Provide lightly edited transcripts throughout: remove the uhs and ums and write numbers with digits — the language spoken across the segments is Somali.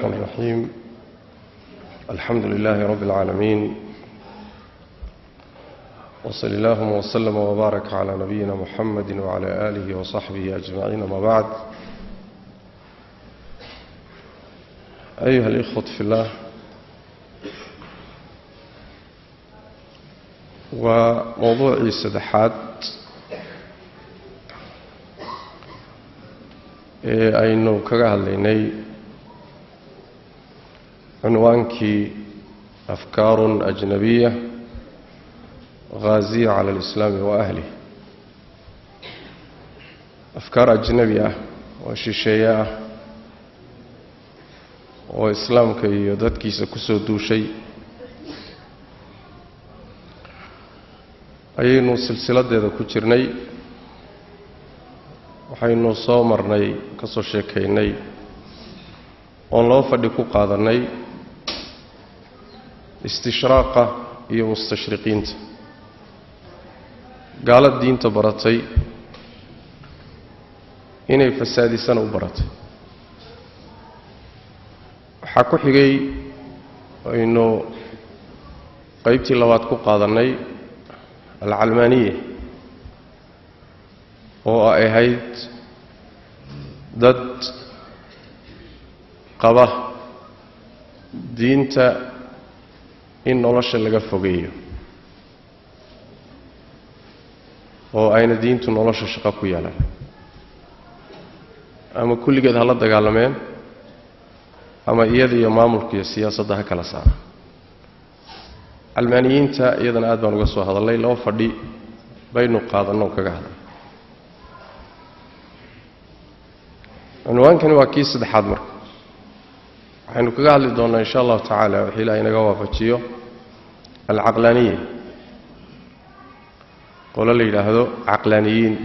الرحمن الرحيم. الحمد لله رب العالمين، وصلى الله وسلم وبارك على نبينا محمد وعلى آله وصحبه أجمعين. ما بعد، أيها الإخوة في الله، وموضوعي السدحات aynu kaga hadlaynay cunwaankii afkaarun ajnabiya ghaziya cala alislaami wa ahlih. afkaar ajnabi ah oo shisheeye ah oo islaamka iyo dadkiisa ku soo duushay ayaynu silsiladeeda ku jirnay. waxaynu soo marnay ka soo sheekaynay oon loo fadhi ku qaadanay istishraaqa iyo mustashriqiinta, gaalad diinta baratay inay fasaadisana u baratay. waxaa ku xigay aynu qaybtii labaad ku qaadanay alcalmaaniya, oo ay ahayd dad qaba diinta in nolosha laga fogeeyo, oo ayna diintu nolosha shaqo ku yeelan, ama kulligeed hala dagaalameen ama iyada iyo maamulka iyo siyaasadda ha kala saara. calmaaniyiinta iyadana aad baan uga soo hadalnay, laba fadhi baynu qaadanno kaga hadlay. cunwaankani waa kii saddexaad. marka waxaynu kaga hadli doonnaa insha allahu tacaala wixii ilaahay inaga waafajiyo alcaqlaaniya, qolo la yidhaahdo caqlaaniyiin.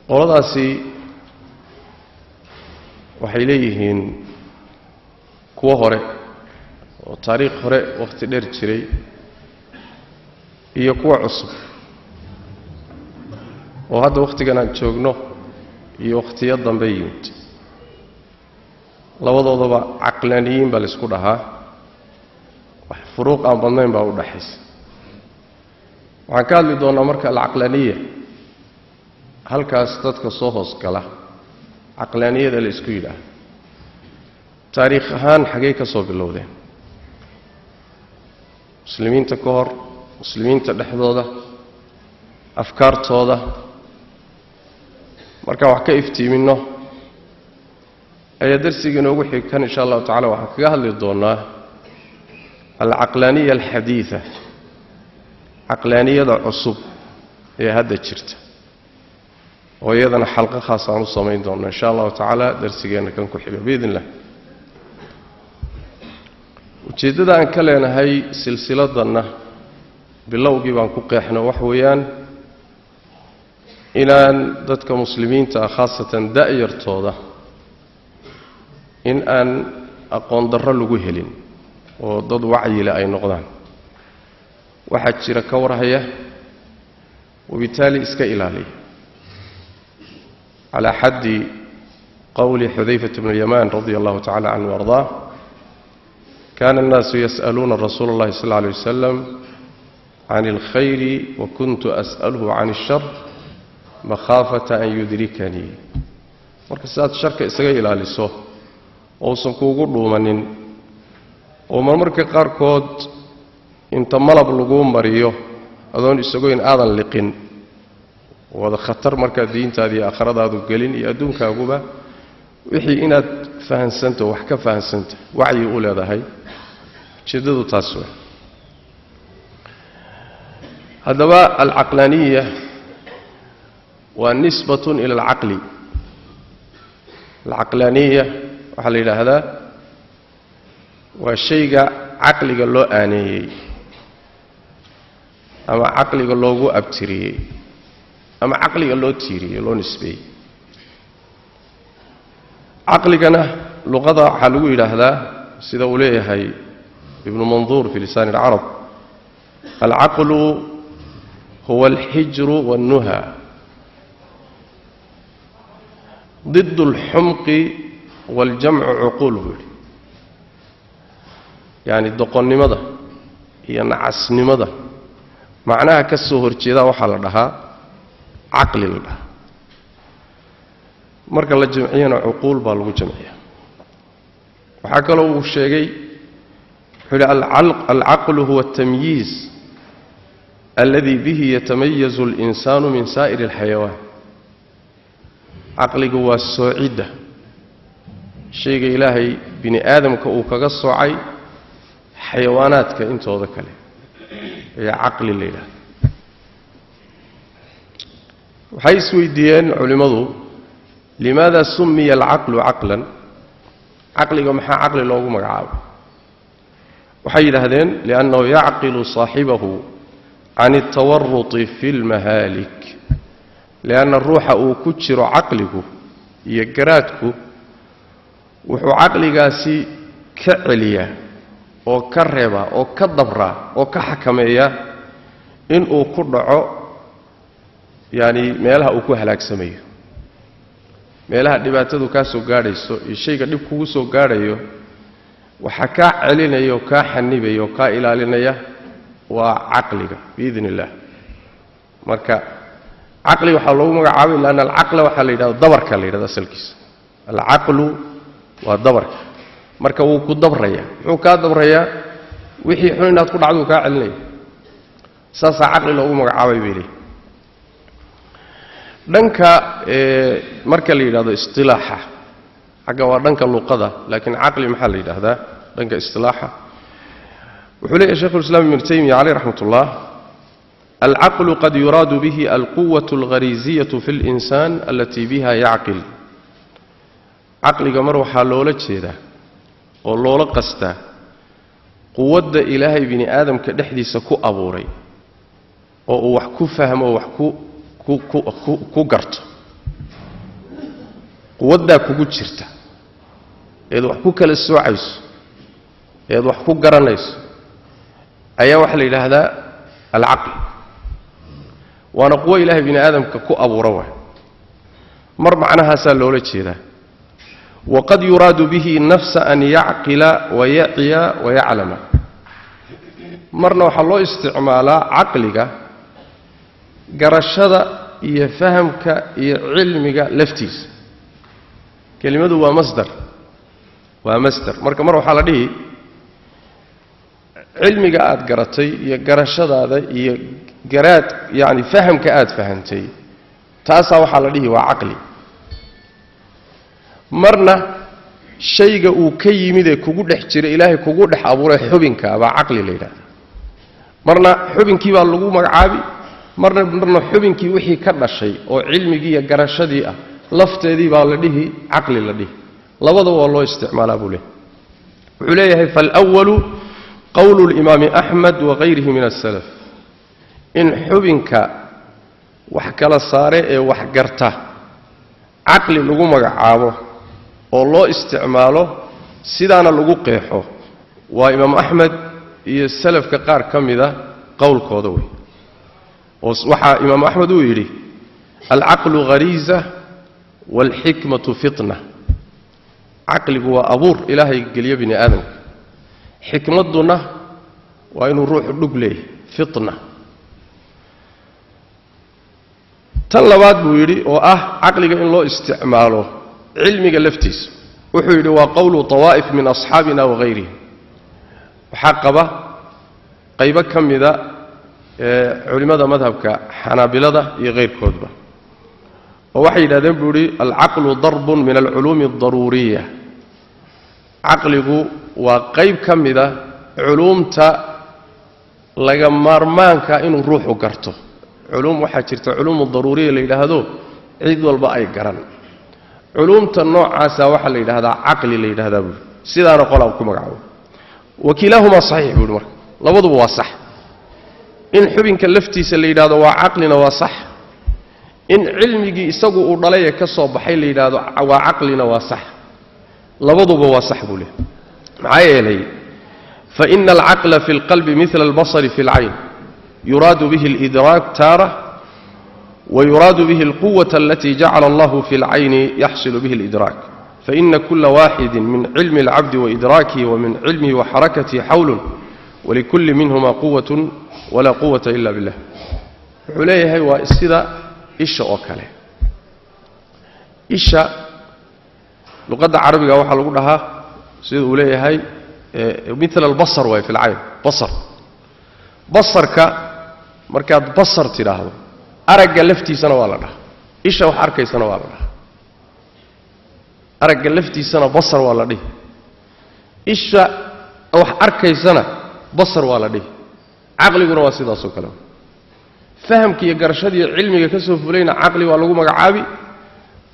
qoladaasi waxay leeyihiin kuwo hore oo taariikh hore wakhti dheer jiray iyo kuwa cusub oo hadda wakhtigan aan joogno iyo wakhtiyo dambe yimid. labadoodaba caqlaaniyiin baa laysku dhahaa, wax furuuq aan badnayn baa u dhaxaysa. waxaan ka hadli doonnaa marka alcaqlaaniya, halkaas dadka soo hoos gala caqlaaniyada la isku yidhaaha. taariikh ahaan xaggay ka soo bilowdeen? muslimiinta ka hor, muslimiinta dhexdooda, afkaartooda markaan wax ka iftiiminno ayaa darsiga inoogu xigkan insha allahu tacala waxaan kaga hadli doonnaa alcaqlaaniya alxadiida, caqlaaniyada cusub ee hadda jirta, oo iyadana xalqo khaas aan u samayn doonno insha allahu tacaala darsigeenna kan ku xiga biidn illah. ujeeddada aan ka leenahay silsiladanna bilowgii baan ku qeexno wax weeyaan inaan dadka muslimiinta ah khaasatan da'yartooda in aan aqoon darro lagu helin oo dad wacyile ay noqdaan. waxaa jira ka warhaya wabitaali iska ilaaliya. calaa xaddi qowli xudayfata bni yamaan radia allahu tacala canhu ardaa, kaana annaasu yas'aluuna rasuula اllahi sal lla alay wasalam can اlkhayri wa kuntu as'aluhu can اlshar makhaafata an yudrikanii. marka sidaad sharka isaga ilaaliso ousan kuugu dhuumanin, oo marmarka qaarkood inta malab laguu mariyo adoon isagoyn aadan liqin, wada khatar markaa diintaadii aakhiradaadu gelin iyo adduunkaaguba, wixii inaad fahansanto wax ka fahansanta wacyi u leedahay. ujeeddadu taas wey. haddaba alcaqlaaniya waa nisbatun ila alcaqli. alcaqlaaniya waxaa la yidhaahdaa waa shayga caqliga loo aaneeyey ama caqliga loogu abtiriyey ama caqliga loo tiiriyey, loo nisbeeyey. caqligana luqada waxaa lagu yidhaahdaa sida uu leeyahay ibnu manduur fi lisaan اlcarab, alcaqlu huwa alxijru wاlnuha. ضد الحمق والجمع عقوله يعني دقنمده iyo nacasnimada macnaha ka soo horjeeda waxa la dhahaa aqli la dhahaa marka la jamciyana uqul baa lagu jamciyaa waxa kale uu sheegay al-aql huwa at-tamyiz alladhi bihi yatamayyazu al-insanu min sa'ir al-hayawan aqligu waa soocida shayga ilaahay bini aadamka uu kaga soocay حيوانات كإنتو ذكله هي عقل الليلة وحيث ويديان علماء لماذا سمي العقل عقلا عقل ومحا عقل لوغ مقعاب وحيد هذين لأنه يعقل صاحبه عن التورط في المهالك لأن الروح أو كتشر عقله يقراتك وحو عقل قاسي كعليا oo ka reeba oo ka dabra oo ka xakameeya in uu ku dhaco yaani meelaha uu ku halaagsameeyo meelaha dhibaatadu ka soo gaadhayso iyo shayga dhib kugu soo gaadhayo waxa ka celinayo ka xanibayo ka ilaalinaya waa aqliga biidnillah marka aqli waxa loo magacaabay laana al-aqla waxa la yiraahdo dabarka la yiraahdo asalkiisa al-aqlu waa dabarka marka uu ku dabraya wuxuu ka dabraya wixii xun inaad ku dhacdo ka celinay saasa aqli loogu magacaabay beelay dhanka marka la yiraahdo istilaaha xaga waa dhanka luqada laakiin aqli maxaa la yiraahdaa dhanka istilaaha wuxuu leeyahay Sheikh al-Islam Ibn Taymiyyah alayhi rahmatullah al-aql qad yurad bihi al-quwwatu al-ghariziyatu fi al-insan allati biha ya'qil aqliga mar waxa loola jeedaa oo loola qasta quwadda ilaahay bini aadamka dhexdiisa ku abuuray oo uu wax ku fahmo wax ku garto quwadda kugu jirta ee wax ku kala soocayso ee wax ku garanayso ayaa wax la yiraahdaa al-aql waana quwa ilaahay bini aadamka ku abuuray mar macnahaasa loola jeedaa وقد يراد به النفس أن يعقل ويعي ويعلم مرنا وحلو استعمال عقلك قرشد يفهمك يعلمك لفتيس كلمة هو مصدر مركا مرة وحالا دي علمك آد قرتي يقرشد هذا يقرات يعني فهمك آد فهمتي تاسا وحالا دي وعقلي marna shayga uu ka yimid ee kugu dhex jira ilaahay kugu dhex abuuray xubinka baa aqli leeyahay marna xubinkii baa lagu magacaabi marna xubinkii wixii ka dhashay oo cilmigii iyo garashadii ah lafteedii baa la dhihi aqli la dhihi labadaba waa loo isticmaalaa buu leeyahay wuxuu leeyahay fal awwalu qawlu al-imam Ahmad wa ghayrihi min as-salaf in xubinka wax kala saare ee wax garta aqli lagu magacaabo oo loo isticmaalo sidaana lagu qeexo waa imaam Ahmed iyo salafka qaar kamida qowlkooda way oo waxa imaam Ahmed uu yiri al-aqlu ghariza wal hikmatu fitna aqligu waa abuur ilaahay galiyo bini aadam hikmaduna waa inuu ruux dhug leeyahay fitna tan labaad buu yiri oo ah aqliga in loo isticmaalo cilmiga laftiis wuxuu yiri waa qowlu tawaif min ashaabina wa ghayrihi xaqaba qayba kamida culimada madhabka xanaabilada iyo qeyrkoodba oo waxay yiraahdeen buu yiri al-aqlu darbun min al-ulum ad-daruriyah aqligu waa qayb kamida culumta laga maarmaanka inuu ruuxu garto علوم waxaa jirta علوم ضروريه la yiraahdo cid walba ay garan علومta noocaas waxa la yiraahdaa aqli la yiraahdaa sidaana qolab ku magacaabo wakiilahuma sahih buu marka labaduba waa sax in xubinka laftiisa la yiraahdo waa aqlina waa sax in cilmigi isagu uu dhalay ka soo baxay la yiraahdo waa aqlina waa sax labaduba waa sax buu leeyahay maxay yeelay fa inna al-aqla fi al-qalbi mithla al-basari fi al-ayn يراد به الإدراك تارة ويراد به القوة التي جعل الله في العين يحصل به الإدراك فإن كل واحد من علم العبد وإدراكه ومن علمه وحركته حول ولكل منهما قوة ولا قوة إلا بالله عليه وإسكذا إيش أوكله إيش لغة عربية وحال لها سيد أوليه مثل البصر وهي في العين بصرك مركاد بصر تلاهو أرجع لفتي سنة ولا إيش أو حركة سنة ولا أرجع لفتي سنة بصر ولا دي إيش أو حركة سنة بصر ولا دي عقلي قرواسيد أصو كلام فهم كي يقرشدي علمي كسب فلين عقلي والله مقعابي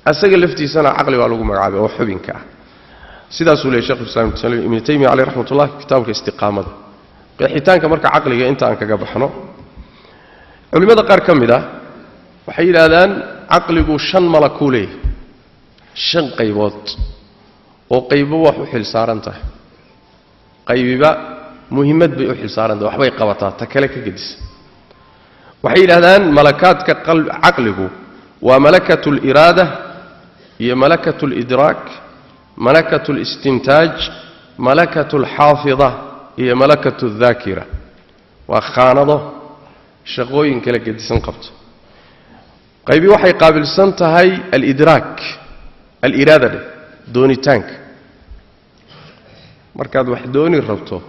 أسجل لفتي سنة عقلي والله مقعابي وحبين كا سيدا سولي الشيخ الإسلام ابن تيمية عليه رحمة الله كتابك استقامة قحيتان كمرك عقلي أنت أنك جبحنا علماء قار كم ده وحيل هذان عقلي شن ملكولي شن قيبات وقيبه وحل سارنته قيبه مهمات بيحل سارنته وحبي قبطات تكلك جدس وحيل هذان ملكات كقلب عقله وملكة الإرادة هي ملكة الإدراك ملكة الاستنتاج ملكة الحافظة هي ملكة الذاكرة وخانضه شقوين كلا جدسن قبط قيبي وحي قابل سنتهي الإدراك الإرادة دوني تانك مركاد واحد دوني الربطه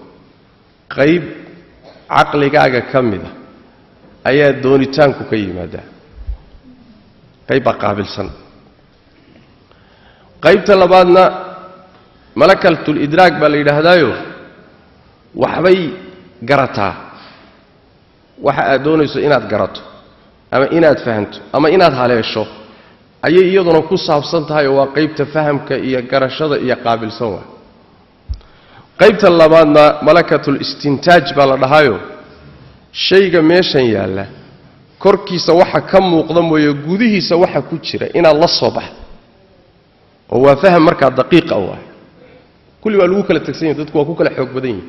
قيب عقلي قاقا كمده أيها دوني تانكو كي ماذا قيب قابل سن قيب تلبادنا ملكة الإدراك بالإرادايو وحبي قرطها waxa doonayso inaad garato ama inaad fahanto ama inaad haleesho ayay iyaduna ku saabsan tahay waa qaybta fahamka iyo garashada iyo qaabilsan waa qaybta labaadna malakatul istintaaj baa la dhahayo shayga meeshan yaala korkiisa waxa ka muuqda mooyo gudihiisa waxa ku jira inaad la soo baxdo oo waa faham marka daqiiq ah waa kulli waa lagu kala tagsan yahay dadku waa ku kala xoog badan yihiin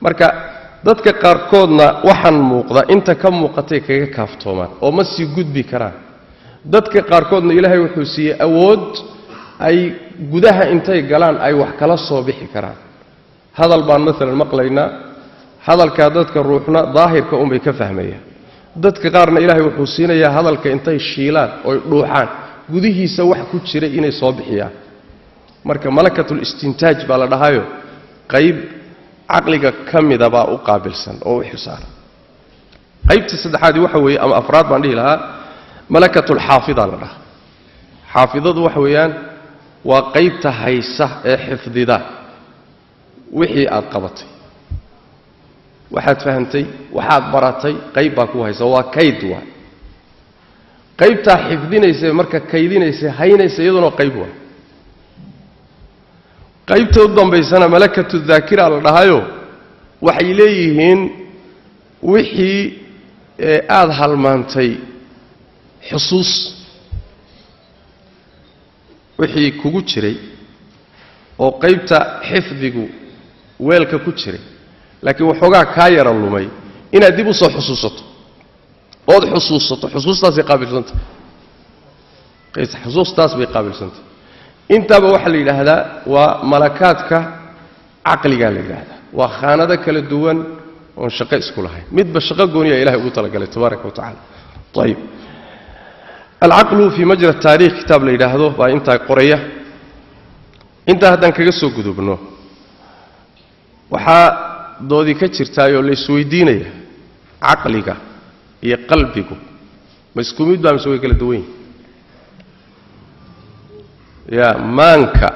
marka dadka qaarkoodna waxan muuqda inta ka muuqatay kaga kaaftoomaan oo ma sii gudbi karaan dadka qaarkoodna ilaahay wuxuu siiyay awood ay gudaha intay galaan ay wax kala soo bixi karaan hadal baan mesela maqlaynaa hadalka dadka ruuxna daahirka bay ka fahmayaan dadka qaarna ilaahay wuxuu siinayaa hadalka intay shiilaan oo dhuuxaan gudihiisa wax ku jira inay soo bixiyaan marka malakatul istintaaj baa la dhahayo qayb عقلك كم ذا أقابلسن أو حسار قيبت السدحادي وحوي أم أفراد من لها ملكة الحافظة لها حافظة وحويان وقيبت هيسة حفظ ذا وحي أقبطي وحد فهمتي وحد براتي قيبك وهيسة وكيد واحد قيبت حفظين يسي مركا كيدين يسي هين يسي يدون قيبوا qaybta u dambaysana malakatu dhaakira la dhahayo waxay leeyihiin wixii aad halmaantay xusuus wixii kugu jiray oo qaybta xifdigu weelka ku jiray laakiin waxoogaa ka yara lumay inaad dib u soo xusuusato oo xusuustaas ay qaabilsanta qaybta xusuustaas bay qaabilsanta intaba waxa la yiraahdaa waa malakaadka aqliga la yiraahdaa waa khaanada kala duwan oo shaqo isku lahayn midba shaqo gooniya ilaahay ugu talagalay tabaaraka wa taala طيب العقل في مجرى التاريخ كتاب la yiraahdo baa inta qoraya inta hadan kaga soo gudubno waxa doodi ka jirtaayo la isweydiinaya aqliga iyo qalbigu ma isku mid baa soo kala duwan يا مانكا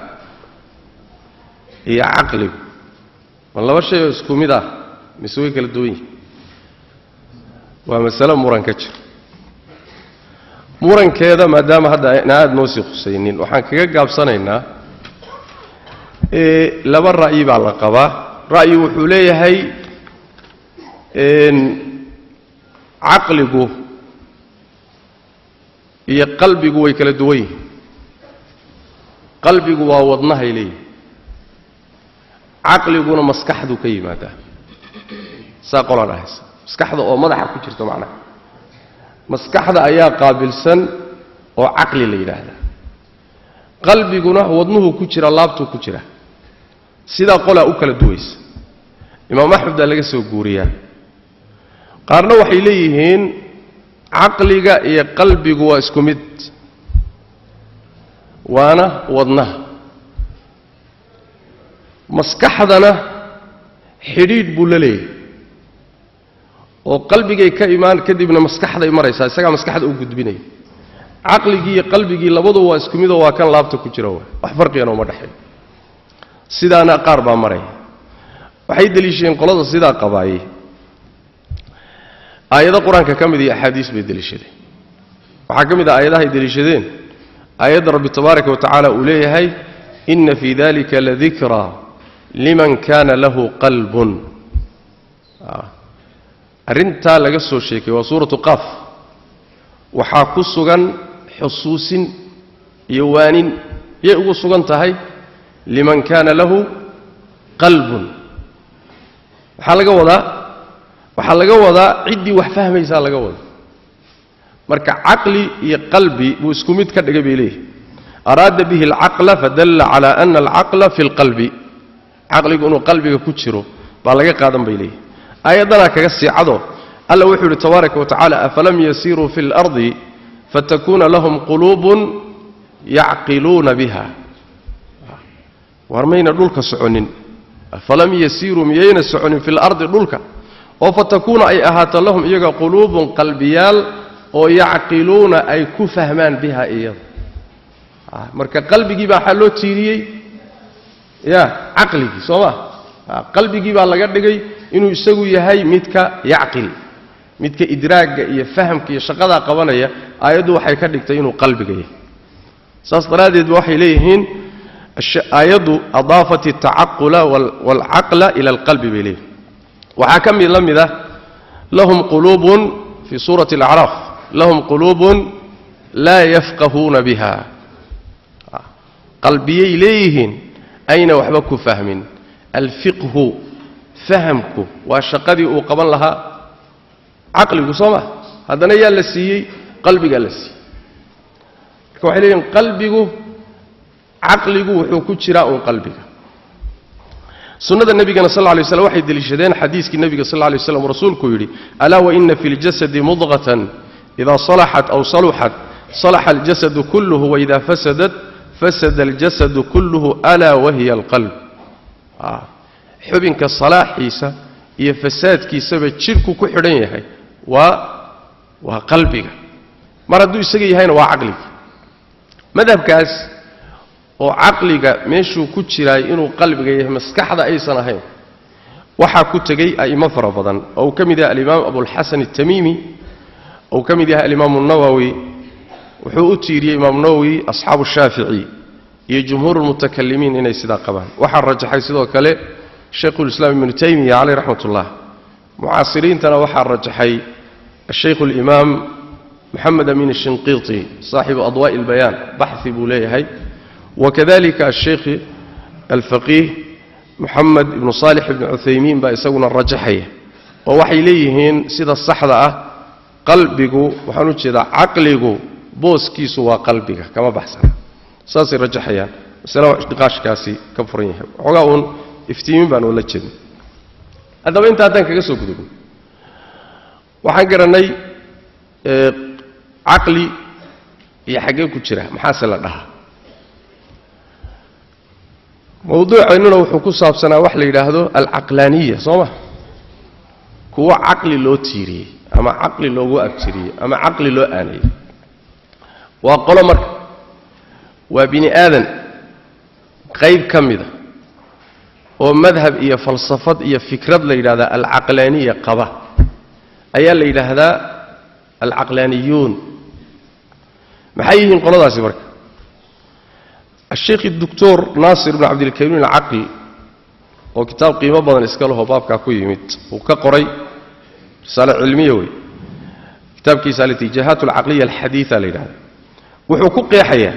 يا عقلي والله شيء اسكو ميدا مسوي كلا دوين ومساله مرانكجر murankeeda maadaama hadda aad noo sii khusaynin waxaan kaga gaabsanaynaa laba ra'yi baa la qabaa ra'yi wuxuu leeyahay aqligu iyo qalbigu way kala duwan yihiin qalbigu waa wadnaha ilay aqliguna maskaxdu ka yimaada saaqolaan ahaysa maskaxda oo madaxa ku jirto macnaha maskaxda ayaa qaabilsan oo caqli la yiraahdo qalbiguna wadnuhu ku jira laabtu ku jira sida qola u kala duwaysa imaam ahmed laga soo guuriyaa qaarna waxay leeyihiin caqliga iyo qalbigu waa isku mid waana wadnaha maskaxdana xidhiidh buu la leeyahay oo qalbigay ka imaan kadibna maskaxday maraysaa isaga maskaxda u gudbinay caqligii iyo qalbigii labadu waa isku mid oo waa kan laabta ku jira wax farqiyan uma dhaxay sidaana qaar baa maray waxay daliisheen qolada sidaa qabaayay aayada quraanka kamid iyo ahadiis bay daliishadeen waxa kamid ah aayadaha ay daliishadeen aayada rabbi tabaaraka wa taala uu leeyahay inna fi dhalika la dhikra liman kana lahu qalbun arinta laga soo sheekay waa suuratu qaf waxa ku sugan xusuusin iyo waanin ay ugu sugan tahay liman kana lahu qalbun waxa laga wadaa cidii wax fahmaysa laga wada marka aqli iyo qalbi buu isku mid ka dhigay beelay arada bihi al-aqla fadalla ala anna al-aqla fi al-qalbi aqligu inuu qalbiga ku jiro baa laga qaadan beelay ayadana kaga siicado alla wuxuu tabaaraka wa taala afalam yasiru fil ardi fatakuna lahum qulubun ya'qiluna biha warmayna dhulka soconin afalam yasiru miyayna soconin fil ardi dhulka oo fatakuna ay ahaato lahum iyaga qulubun qalbiyal oo ya'qiluna ay ku fahmaan biha iyada marka qalbigi baa loo tiiriyay ya aqligi sooma qalbigi baa laga dhigay inuu isagu yahay midka ya'qil midka idraaga iyo fahamka iyo shaqada qabanaya aayadu waxay ka dhigtay inuu qalbiga yahay saas daraadeed waxay leeyihiin aayadu adaafati ta'aqqula wal aqla ila al qalbi bihi waxa kamid lamida lahum qulubun fi surati al-a'raf lahum qulubun la yafqahuna biha qalbiyay leeyihiin ayna waxba ku fahmin al-fiqhu fahamku waa shaqadii uu qaban lahaa aqligu sooma hadana yaa la siiyay qalbiga la siiyay marka waxay leeyihiin qalbigu aqligu wuxuu ku jiraa oo qalbiga sunnada nabigana sallallahu alayhi wasallam waxay dilishadeen xadiiskii nabiga sallallahu alayhi wasallam rasuulku yiri ala wa inna fil jasadi mudghatan idha salahat aw saluhat salaha al jasad kulluhu wa idha fasadat fasada al jasad kulluhu ala wa hiya al qalb xubinka salaaxiisa iyo fasaadkiisaba jirku ku xidhan yahay waa qalbiga mar hadduu isaga yahayna waa aqliga madhabkaas oo aqliga meeshuu ku jiray inuu qalbiga yahay maskaxda aysan ahayn waxa ku tagay ayma fara badan oo kamid ah al-imam Abu al-Hasan al-Tamimi oo kamid ah al-imam an-Nawawi wuxuu u tiiriyay imam Nawawi asxaabu Shaafi'i iyo jumhuurul mutakallimiin inay sida qabaan waxa rajaxay sidoo kale Sheikh al-Islam Ibn Taymiyyah alayhi rahmatullah mu'asiriintana waxa rajaxay الشيخ الإمام محمد أمين الشنقيطي صاحب أضواء البيان بحث بوليه وكذلك الشيخ الفقيه محمد بن صالح بن عثيمين بيسونا الرجحية ووحي ليهين سيدا الصحراء قلبك وحنوش إذا عقلك بوسكي سوى قلبك كما بحثنا ساسي الرجحية سلام نقاش كاسي كفرين عقاون افتيمين بانو لجد هذا وانت هاتنك كسوك دقو waxaan garanay aqli iyo xagee ku jira maxaa la dhahaa mawduucaynu wuxuu ku saabsanaa wax la yiraahdo al-aqlaniya sooma kuwa aqli loo tiiriyay ama aqli loogu abtiriyay ama aqli loo aanay waa qolo marka waa bini aadan qayb kamida oo madhab iyo falsafad iyo fikrad la yiraahdo al-aqlaniya qaba ayaa la yiraahdaa al-aqlaniyun maxay yihiin qoladaasi marka الشيخ الدكتور ناصر بن عبد الكريم العقل وكتاب قيمة بدن اسكاله بابكا كو يمد وكقري رسالة علمية وي كتاب كيس الاتجاهات العقلية الحديثة لهذا وحقوق حياة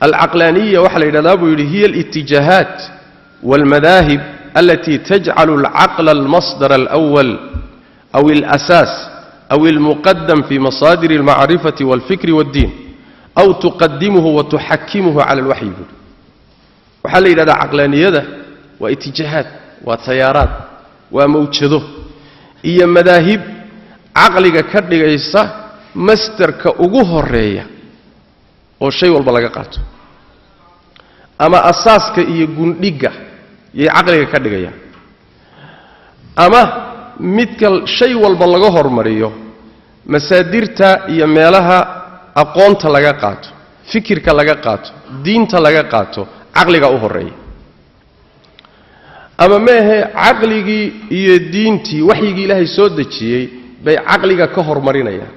العقلانية وحل هي الاتجاهات والمذاهب التي تجعل العقل المصدر الأول أو الأساس أو المقدم في مصادر المعرفة والفكر والدين أو تقدمه وتحكمه على الوحي. وحال إلى عقلانية ده واتجاهات وتيارات وموجده إيا مذاهب عقلك كردغيسا مسترك ugu horeeya oo shay walba laga qaato ama asaaska iyo gundhiga ee caqliga ka dhigaya ama midka shay walba laga hormariyo masaadirta iyo meelaha aqoonta laga qaato fikirka laga qaato diinta laga qaato caqliga u horeeya ama meehe caqligii iyo diintii waxyigii Ilaahay soo dejiyay bay caqliga ka hormarinayaan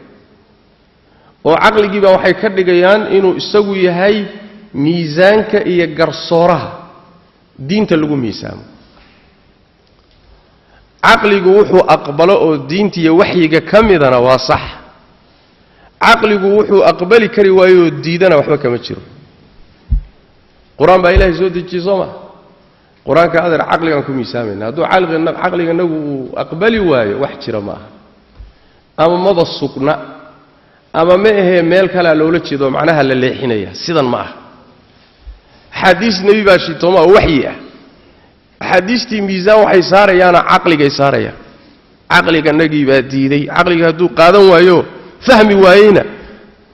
oo caqligii ba waxay ka dhigayaan inuu isagu yahay miisaanka iyo garsooraha diinta lagu miisaamo caqligu wuxuu aqbalo oo diinta iyo waxyiga kamidana waa sax caqligu wuxuu aqbali kari waayo diidana waxba kama jiro quraan baa Ilaahay soo dejiyay sooma quraanka adar caqligan ku miisaamayna haduu caqliga nagu aqbali waayo wax jira ma aha ama maba sugna ama ma ahe meel kale loola jeedo macnaha la leexinaya sidan ma aha xadiis nabi baa shitoma waxyi ah xadiistii miisaan waxay saarayaan caqligay saarayaan caqliga nagi baa diiday caqliga haduu qaadan waayo fahmi waayina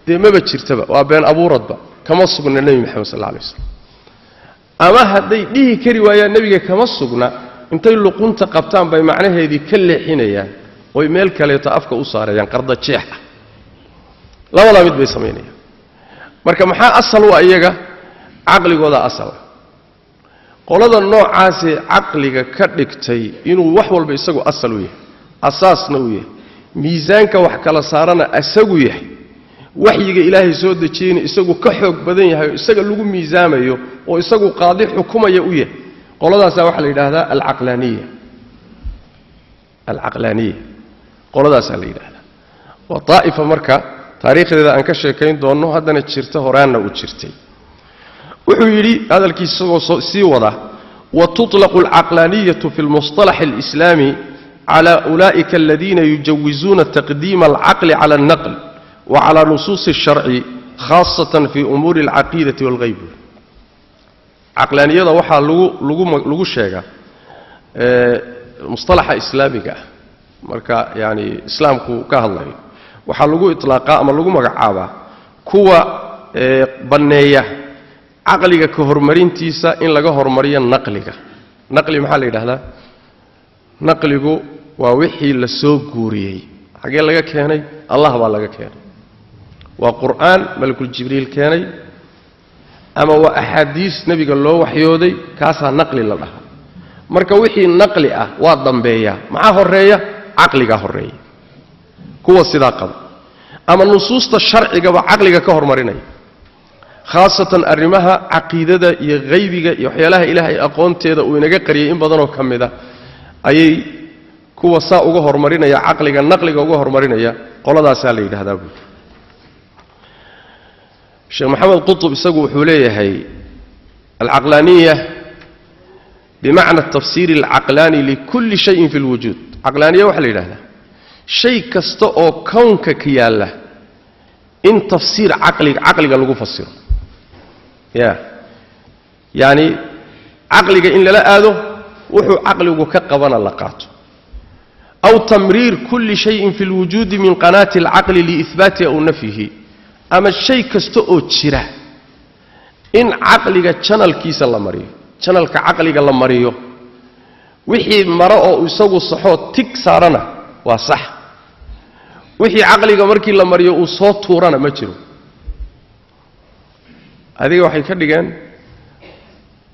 deemaba jirtaba waa been abuuradba kama sugna nabi maxamed sallallahu alayhi wasallam ama haday dhihi kari waayaan nabiga kama sugna intay luqunta qabtaan bay macnaheedii ka leexinayaan oo meel kale ta afka u saarayaan qarda jeex labada mid bay sameeyaan marka maxaa asal u ayaga caqligooda asal qolada noocaas ee caqliga ka dhigtay inuu wax walba isagu asal u yahay asaasna u yahay miisaanka wax kala saarana asagu yahay waxyiga Ilaahay soo dejiyay isagu ka xoog badan yahay isaga lagu miisaamayo oo isagu qaadi xukumaya u yahay qoladaas waxa la yiraahdaa al-aqlaniyya qoladaas la yiraahdaa wa taaifa marka taariikhdeeda aan ka sheekayn doono haddana jirta horaana u jirtay wuxuu yiri hadalkiisa soo sii wada wa tutlaqu al-aqlaniyyatu fi al-mustalah al-islami ala ulaika alladhina yujawizuna taqdim al-aql ala an-naql wa ala nusus ash-shar'i khassatan fi umur al-aqidati wal-ghayb aqlaniyada waxa lagu sheega mustalaha islaamiga marka yaani islaamku ka hadlayo waxa lagu itlaaqa ama lagu magacaaba kuwa baneeya aqliga ka hormarintiisa in laga hormariyo naqliga naqli maxaa la yiraahdaa naqligu waa wixii la soo guuriyay xagee laga keenay Allah baa laga keenay waa quraan malakul jibriil keenay ama waa ahadiis nabiga loo waxyooday kaasa naqli la dhahaa marka wixii naqli ah waa dambeeya maxaa horeeya aqliga horeeya kuwa sida qad ama nusuusta sharciga waa aqliga ka hormarinay khaasatan arimaha aqeedada iyo qaybiga iyo waxyaalaha Ilaahay aqoonteeda uu inaga qariyay in badan oo kamida ayay kuwa saa uga hormarinaya aqliga naqliga uga hormarinaya qoladaas la yiraahdaa buu Sheikh Muhammad Qutb isagu wuxuu leeyahay al-aqlaniyya بمعنى التفسير العقلاني لكل شيء في الوجود عقلانية وحلا يراهدا شيء كستا او كونك كيالا ان تفسير عقلي لو فسره يعني عقلي ان لا اادو وحو عقلي كقبنا لقاته او تمرير كل شيء في الوجود من قناة العقل لإثبات او نفيه اما الشيء كستا او جيره ان عقلي channel كيس لا مريو channel ka aqliga la mariyo wixii maro oo isagu saxo tig saarana waa sax wixii aqliga markii la mariyo uu soo tuurana ma jiro adiga waxay ka dhigeen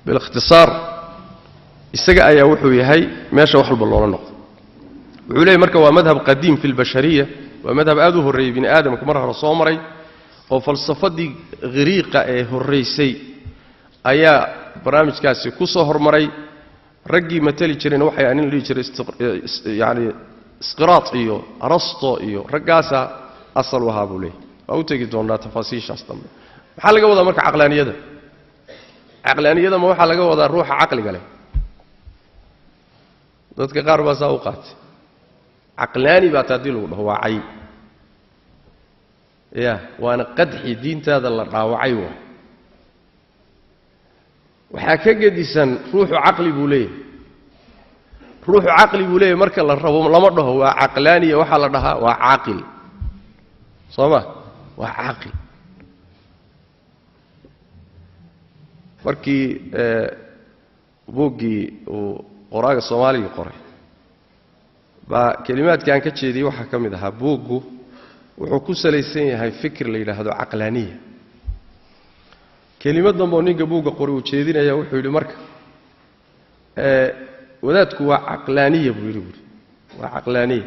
bil ikhtisaar isaga ayaa wuxuu yahay meesha wax walba loo noqdo wuxuu leeyahay marka waa madhab qadiim fil bashariyya waa madhab aad u horeeyay bin aadamka mar hore soo maray oo falsafadii giriiqa ee horeysay ayaa barnaamijkaasi ku soo hormaray ragii matali jireen waxay aanin leeyahay jiray yaani isqiraat iyo arasto iyo ragaasa asal waxa buu leeyahay waa u tagi doonaa tafaasiishaas dambe waxa laga wadaa marka aqlaaniyada ma waxa laga wadaa ruuxa aqliga leh dadka qaar baa saa u qaatay caqlaani baa taadii lagu dhawaacay ya waana qadxi diintaada la dhaawacay waxa ka gedisan ruuxu caqli buu leeyahay marka la rabo lama dhaho waa caqlaani waxa la dhahaa waa caaqil sooma waa caaqil markii buuggii uu qoraaga Soomaaliga qoray ba kalimaadkan ka jeediyay waxa kamid ahaa buuggu wuxuu ku salaysan yahay fikir la yiraahdo caqlaaniya kalimadan boo ninka buugga qoray uu jeedinaya wuxuu yiri marka wadaadku waa caqlaaniya buu yiri waa caqlaaniya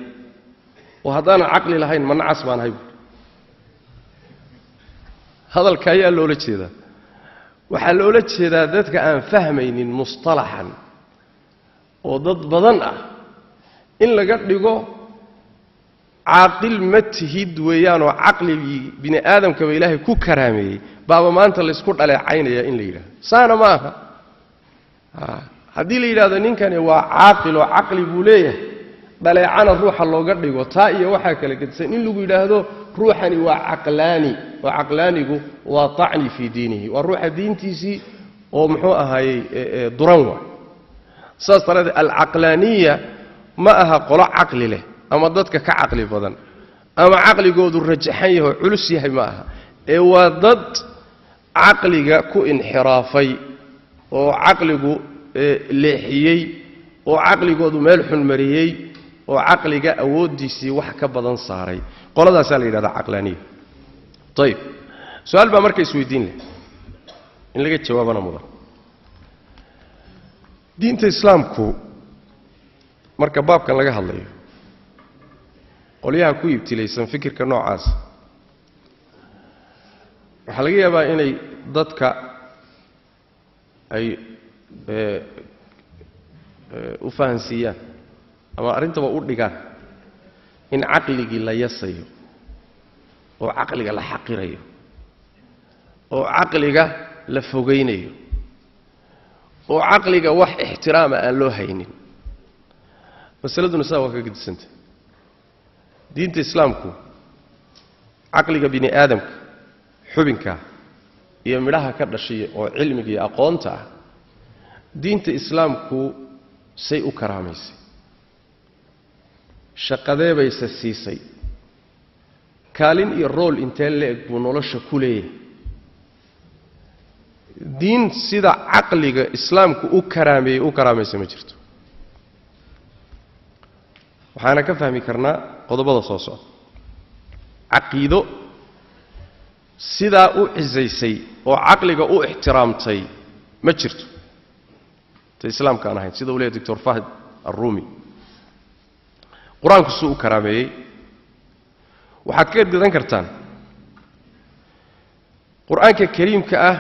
oo hadana caqli lahayn man casbaan hay hadalka ayaa loola jeedaa waxa loola jeedaa dadka aan fahmaynin mustalahan oo dad badan ah in laga dhigo caaqil matihid weeyaan oo caqligii bini aadamka Ilaahay ku karaameeyay baaba maanta la isku dhaleecaynaya in la yiraahdo saana ma aha hadii la yiraahdo ninkani waa caaqil oo caqli buu leeyahay dhaleecana ruuxa looga dhigo taa iyo waxa kala gedsan in lagu yiraahdo ruuxani waa caqlaani wa caqlaanigu waa ta'ni fi diinihi wa ruuxa diintiisi oo muxuu ahaayay duran waa saas tarada al-aqlaaniya ma aha qolo caqli leh ama dadka ka caqli badan ama caqligoodu rajaxan yahay culus yahay ma aha ee waa dad caqliga ku inxiraafay oo caqligu leexiyay oo caqligoodu meel xun mariyay oo caqliga awoodiisii wax ka badan saaray qoladaas la yiraahdo caqlaaniya طيب su'aal ba markay isweydiin leh in laga jawaabana mudan diinta islaamku marka baabkan laga hadlayo qoliyaha ku ibtilaysan fikirka noocaas waxa laga yaabaa inay dadka ay u fahansiiyaan ama arintaba u dhigaan in caqligi la yasayo oo caqliga la xaqirayo oo caqliga la fogeynayo oo caqliga wax ixtiraama aan loo haynin masaladuna saa waa ka gudisanta diinta islaamku caqliga bini aadamka xubinka iyo midhaha ka dhashay oo cilmiga iyo aqoonta ah diinta islaamku say u karaameysay shaqadeebaysa siisay kaalin iyo role intee leeg buu nolosha ku leeyahay diin sida caqliga islaamku u karaameysay ma jirto waxaana ka fahmi karnaa qodobada soo socda caqiido sidaa u cisaysay oo caqliga u ixtiraamtay ma jirto ta islaamka aan ahayn sida uu leeyahay Dr. Fahd Ar-Rumi quraanku suu u karaameeyay waxaad ka didan kartaan quraanka kariimka ah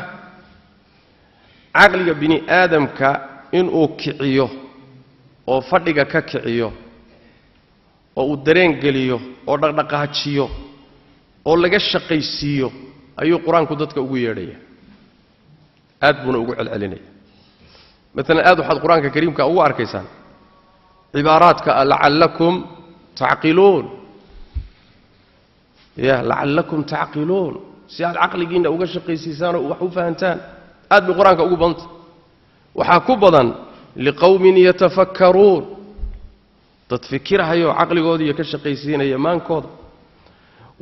caqliga bini aadamka inuu kiciyo oo fadhiga ka kiciyo oo uu dareen geliyo oo dhaqdhaqaajiyo oo laga shaqaysiiyo ayuu quraanku dadka ugu yeedhaya aad buna ugu celcelinaya مثلا aad waxaad quraanka kariimka ugu arkaysaan cibaaraadka la'allakum ta'qiluun ya la'allakum ta'qiluun si aad aqligiina uga shaqaysiisaan oo wax u fahantaan aad bi quraanka ugu banta waxa ku badan liqawmin yatafakkaruun dad fikirahayo aqligooda iyo ka shaqaysiinaya maankooda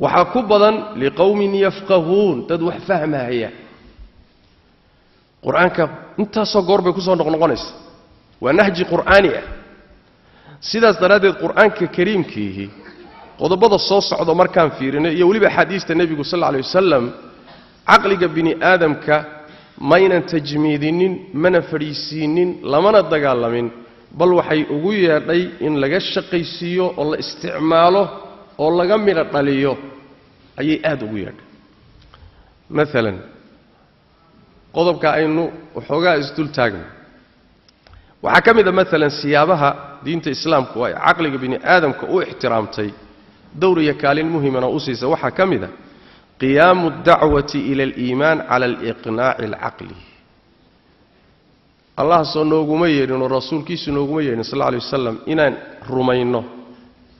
waxa ku badan liqawmin yafqahuun dad wax fahmaya quraanka inta soo goorbay ku soo noqonaysa waa nahji quraani ah sidaas daraadeed quraanka kariimkiihi qodobada soo socdo markaan fiirino iyo waliba xadiista nabiga sallallahu alayhi wasallam aqliga bini aadamka maynan tajmiidinin mana fariisiinin lamana dagaalamin bal waxay ugu yeedhay in laga shaqaysiiyo oo la isticmaalo oo laga mira dhaliyo ayay aad ugu yeedhay مثلا qodobka aynu waxoogaa isdul taagno waxa kamida مثلا siyaabaha diinta islaamku ay aqliga bini aadamka u ixtiraamtay dawriya kaalin muhiimana u siisa waxa kamida qiyaamu ad-da'wati ila al-iiman ala al-iqnaa' al-aqli Allah soo nooguma yeerin rasuulkiisu nooguma yeerin sallallahu alayhi wasallam inaan rumayno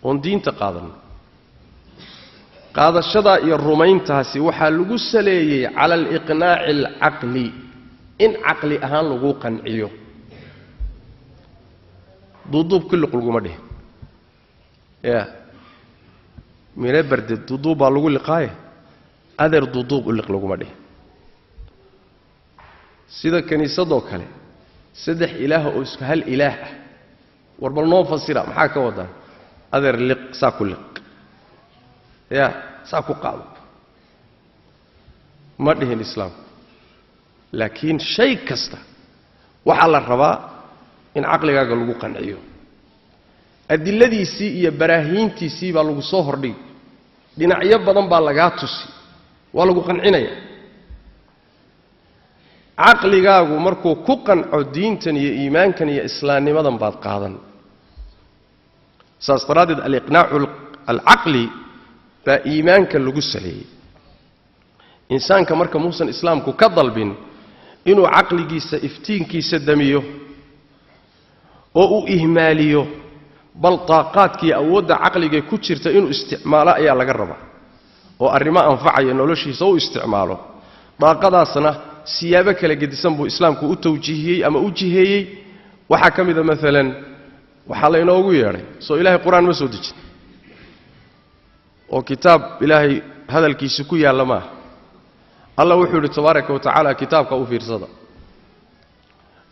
oon diinta qaadan qaadashada iyo rumayntaasi waxaa lagu saleeyay cala al-iqnaa'i al-aqli in aqli ahaan lagu qanciyo duduub kullu qulguma dhih ya mire barde duduub baa lagu liqaaye adeer duduub u liq laguma dhih sida kaniisadoo kale saddex ilaah oo isku hal ilaah ah warbal noo fasira maxaa ka wadaa adeer liq saa ku liq ya saa ku qaado ma dhihin islaam laakiin shay kasta waxa la rabaa in aqligaaga lagu qanciyo adilladiisii iyo baraahiintiisii baa lagu soo hordhig dhinacyo badan baa laga tusi waa lagu qancinaya aqligaagu markuu ku qanco diintan iyo iimaankan iyo islaamnimadan baad qaadan saastaraadid al-iqnaa'u al-aqli ba iimaanka lagu saleeyay insaanka marka muusan islaamku ka dalbin inuu aqligiisa iftiinkiisa damiyo oo uu ihmaaliyo bal taaqaadkii awoodda aqliga ku jirta inuu isticmaalo ayaa laga rabaa oo arrimo anfacaya noloshiisa uu isticmaalo daaqadaasna siyaabo kala gedisan buu islaamku u tawjiihiyay ama u jiheeyay waxa kamida maalan waxa la inoogu yeeray soo ilaahay quraan ma soo dejin oo kitaab ilaahay hadalkiisa ku yaala ma Allah wuxuu yiri tabaaraka wa taala kitaabka u fiirsada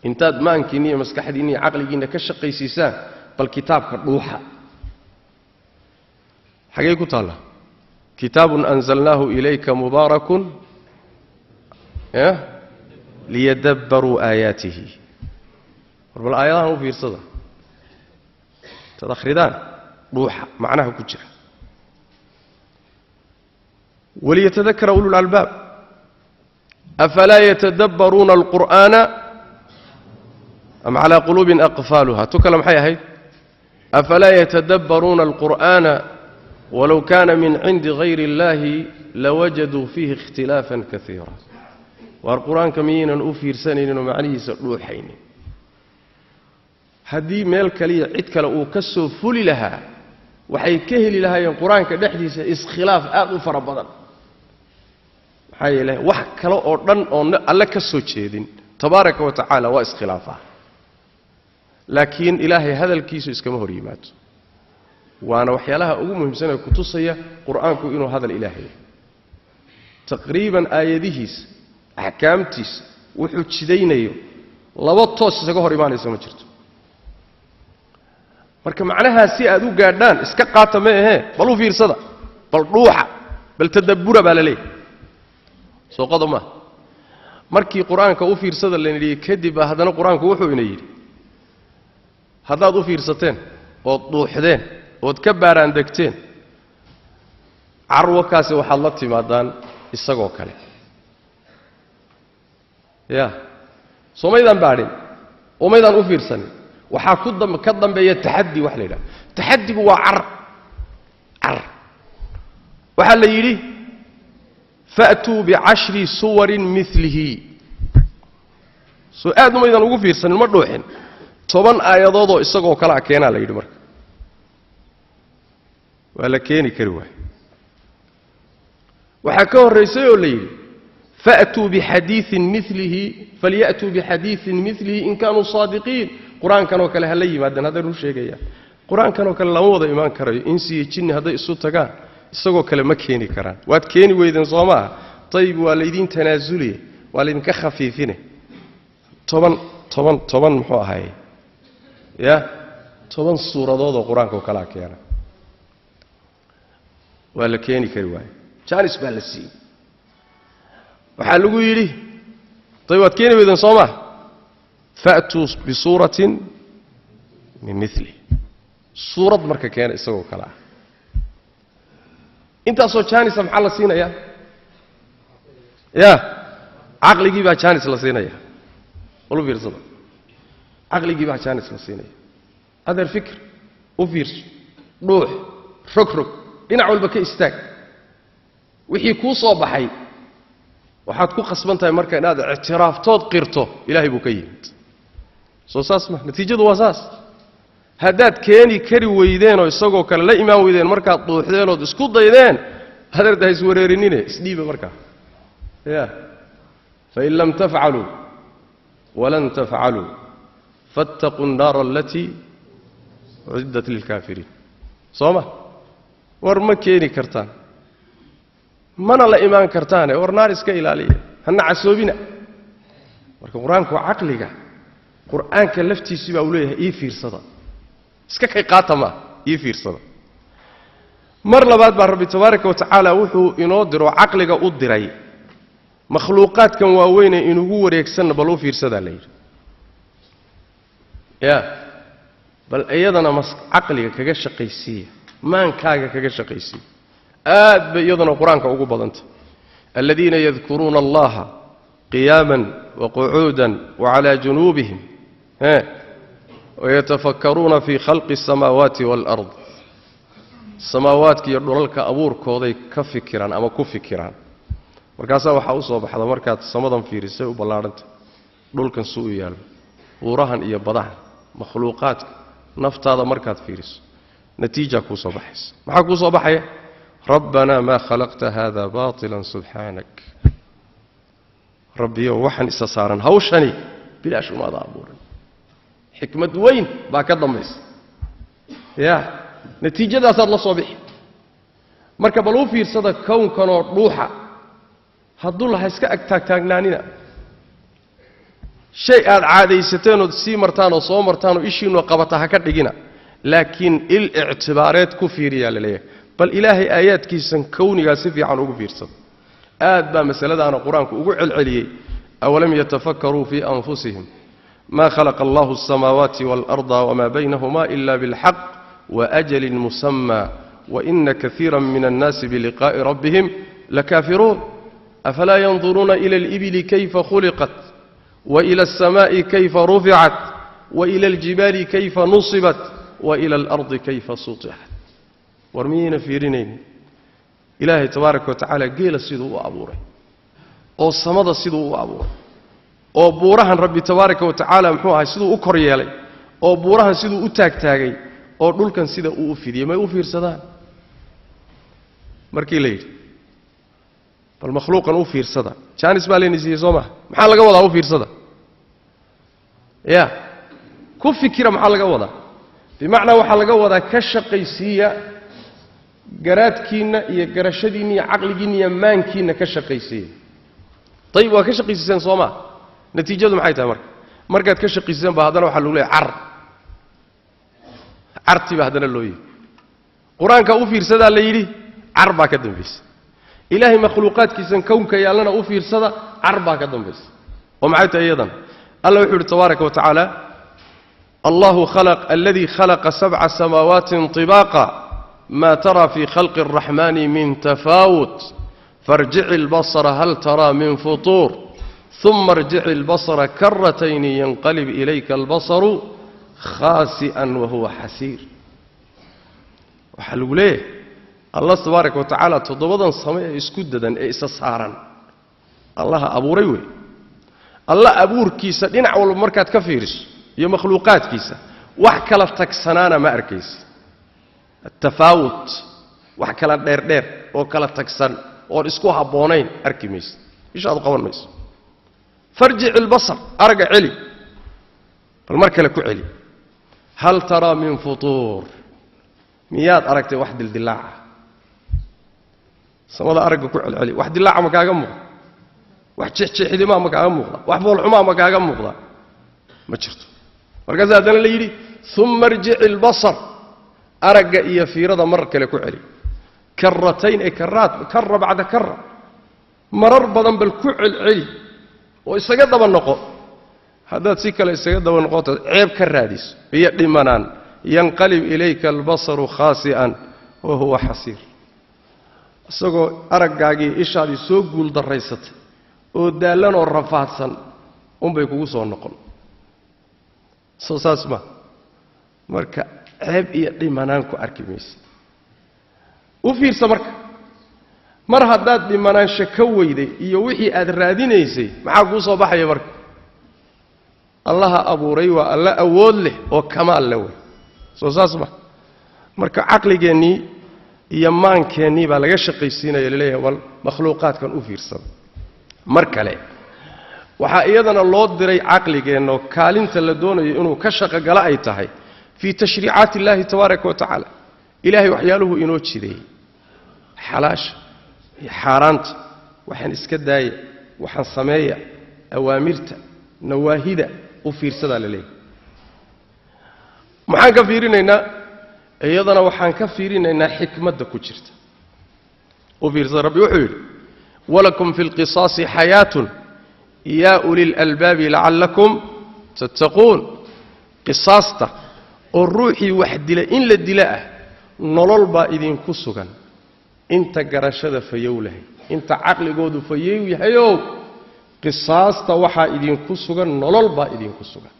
intaad maankiina iyo maskaxdiina iyo aqligiina ka shaqaysiisaan bal kitaabka dhuuxa xagee ku taala kitaabun anzalnahu ilayka mubaarakun liyadabbaru aayatihi warbal aayadahan u fiirsada tadakhridaan dhuuxa macnaha ku jira وليتذكر أولو الألباب أفلا يتدبرون القرآن أم على قلوب أقفالها تكلم حيا هي أفلا يتدبرون القرآن ولو كان من عند غير الله لوجدوا فيه اختلافا كثيرا والقرآن كمينا أفير سنين ومعنيه سروحين هذه ملك لي عدك لو كسو فلي لها وحي كهلي لها القرآن كدحديث اسخلاف آد فربضا حي له wax kale oo dhan oo alla ka soo jeedin tabaaraka wa taala waa iskhilaafa laakiin ilaahay hadalkiisu iskama hor yimaado waana waxyaalaha ugu muhiimsan ee ku tusaya quraanku inuu hadal ilaahay taqriiban aayadihiis ahkaamtiis wuxuu jidaynayo laba toos isaga hor imaanaysa ma jirto marka macnaha si aad u gaadhaan iska qaata ma ahe bal u fiirsada bal dhuuxa bal tadabbura balay soo qodoma markii quraanka u fiirsada leenidii kadib hadana quraanku wuxuu ina yiri hadaad u fiirsateen oo dhuuxdeen oo ka baaraan degteen carwakaasi waxaad la timaadaan isagoo kale ya soomaydan baarin oo maydan u fiirsan waxa ka dambeeya taxaddi wax leeyahay taxaddigu waa ar waxa la yiri fa'tu bi'ashri suwarin mithlihi soo aad maydan ugu fiirsan ma dhuuxin 10 aayadood oo isagoo kala keenaa la yiri marka wala keeni kari waxa ka horeysay oo la yiri fa'tu bihadithin mithlihi falyatu bihadithin mithlihi in kanu sadiqin quraankan oo kale hal yimaadaan hada uu sheegaya quraankan oo kale lama wada iimaan karayo insi iyo jinni haday isu tagaan isagoo kale ma keeni karaan waad keeni weydeen Soomaa tayib waa leedin tanaazuliye waa leedin ka khafiifine 10 muxuu ahaay ya 10 suuradood oo quraanka oo kala keena waa la keeni kari waay jaanis baa la sii waxa lagu yiri tayib waad keeni weydeen Soomaa فأتوا بصورة من مثله صورة مركا كان اسوق كلا انت اصو جانس محل سينا يا عقلي جيبا جانس لا سينا يا ولو فيرسل عقلي جيبا جانس لا سينا هذا الفكر وفيرس روح رك دينا ولبا كاستاك وحي كو سو بخاي waxaad ku qasbantahay marka inaad ictiraaftood qirto ilaahay buu ka yimid soo saasma natiijadu waa saas haddaad keeni kari weydeen oo isagoo kale la imaan weydeen markaad duuxdeen ood isku daydeen hadarta is wareerinine isdhiiba markaa ya fain lam tafcaluu walan tafcaluu fattaquu الnaara alatii uciddat lilkaafiriin soo ma war ma keeni kartaan mana la imaan kartaane war naar iska ilaaliya hana casoobina marka qur-aanku waa caqliga qur-aanka laftiisii baa uu leeyahay ii fiirsada iska kay qaata ma ii fiirsada mar labaad baa rabbi tabaaraka wa tacaala wuxuu inoo diro caqliga u diray makhluuqaadkan waaweyn ee inugu wareegsanna bal u fiirsadaa la yidhi ya bal iyadana caqliga kaga shaqaysiiya maankaaga kaga shaqaysiiya aad bay iyaduna qur-aanka ugu badantay aladiina yadkuruuna allaha qiyaaman waqucuudan wacalaa junuubihim wayatafakkaruuna fii khalqi asamaawaati waalard samaawaadka iyo dhulalka abuurkooday ka fikiraan ama ku fikiraan markaasaa waxaa u soo baxda markaad samadan fiirisay u ballaadhantay dhulkan suu u yaallo buurahan iyo badahan makhluuqaadka naftaada markaad fiiriso natiija kuu soo baxaysa maxaa kuu soo baxaya rabbanaa maa khalaqta haada baatilan subxaanak rabbiyo waxaan isa saaran hawshani bilaash umaada abuuran xikmad weyn baa ka dambaysa ya natiijadaasaad la soo bixi marka bal u fiirsada kownkanoo dhuuxa hadduu laha iska agtaagtaagnaanina shay aad caadaysateen ood sii martaan oo soo martaan oo ishiinoo qabata ha ka dhigina laakiin il ictibaareed ku fiiriyaa la leeyahay bal ilaahay aayaadkiisan kownigaa si fiican ugu fiirsada aad baa masaladaana qur-aanku ugu celceliyey awalam yatafakkaruu fii anfusihim ma khalaqa allahu asamaawaati waalarda wamaa baynahuma ila bilxaq waajalin musamma waina kaiira min annaasi biliqaa'i rabbihim lakaafiruun afalaa yanduruuna ila alibili kayfa khuliqat waila alsamaa'i kayfa ruficat waila aljibaali kayfa nusibat waila alardi kayfa sutixat war miyayna fiirinaynin ilaahay tabaaraka wa tacaala geela siduu u abuuray oo samada siduu u abuuray oo buurahan rabbi tabaaraka wa tacaala muxuu ahay siduu u kor yeelay oo buurahan siduu u taagtaagay oo dhulkan sida uu u fidiyey may u fiirsadaan markii la yidhi bal makhluuqan u fiirsada jaanis baa layna siiyey soo maha maxaa laga wadaa u fiirsada ya ku fikira maxaa laga wadaa bimacnaa waxaa laga wadaa ka shaqaysiiya garaadkiinna iyo garashadiinna iyo caqligiinna iyo maankiinna ka shaqaysiiya ayib waa ka shaqaysiiseen soo maa natiijadu maxay tahay markaad ka shaqaysiseen baa haddana waxaa lagu leeyahay cartii baa haddana loo yidhi qur-aanka u fiirsadaa la yidhi car baa ka dambaysa ilaahay makhluuqaadkiisan kownka yaallana u fiirsada car baa ka dambaysa oo maxay tahay iyadana alla wuxuu yidhi tabaaraka wa tacaala allahu aladii khalaqa sabca samaawaati طibaaqa ma tara fii khalqi الraxmani min tafaawut faاrjici اlbasra hal taraa min futuur uma اrjici اlbasra karatayni yanqalib ilayka اlbasaru khaasi'an wahuwa xasiir waxaa lagu leeyahay allah tabaaraka wa tacaala toddobadan same ee isku dadan ee isa saaran allaha abuuray wey alla abuurkiisa dhinac walba markaad ka fiiriso iyo makhluuqaadkiisa wax kala tagsanaana ma arkaysa atafaawut wax kala dheerdheer oo kala tagsan oon isku habboonayn arki maysa ishaadu qaban mayso farjic ilbasar aragga celi bal mar kale ku celi hal taraa min futuur miyaad aragtay wax dildilaaca samada aragga ku celceli wax dilaaca ma kaaga muuqda wax jeexjeexidimaa ma kaaga muuqda wax boolxumaa ma kaaga muuqda ma jirto markaasa haddana la yidhi uma irjici ilbasar aragga iyo fiirada mar kale ku celi karatayn ay kara bacda kara marar badan bal ku celceli oo isaga daba noqo haddaad si kale isaga daba noqoto ceeb ka raadiso iyo dhimanaan yanqalib ilayka albasaru khaasi'an wa huwa xasiir isagoo araggaagii ishaadii soo guul daraysatay oo daallanoo rafaadsan unbay kugu soo noqon soo saas ma marka ceeb iyo dhimanaan ku arki maysa u fiirsa marka mar haddaad dhimanaansho ka weyday iyo wixii aad raadinaysay maxaa kuu soo baxaya marka allaha abuuray waa alla awood leh oo kamaal leh wey soo saas ma marka aqligeennii iyo maankeenii baa laga shaqaysiinaya leeyahay wal makhluuqaadkan u fiirsada mar kale waxaa iyadana loo diray aqligeenno kaalinta la doonayo inuu ka shaqo gala ay tahay fi tashriicaati illaahi tabaaraka wa tacaala ilaahay waxyaaluhu inoo jideeyey xalaasha iyo xaaraanta waxaan iska daaya waxaan sameeya awaamirta nawaahida u fiirsadaa la leeyahay maxaan ka fiirinaynaa iyadana waxaan ka fiirinaynaa xikmadda ku jirta u fiirsada rabbi wuxuu yidhi walakum fi lqisaasi xayaatun yaa uli lalbaabi lacallakum tattaquun qisaasta oo ruuxii wax dila in la dila ah nolol baa idinku sugan inta garashada fayow lahay inta caqligoodu fayow yahayow qisaasta waxaa idinku sugan nolol baa idinku sugan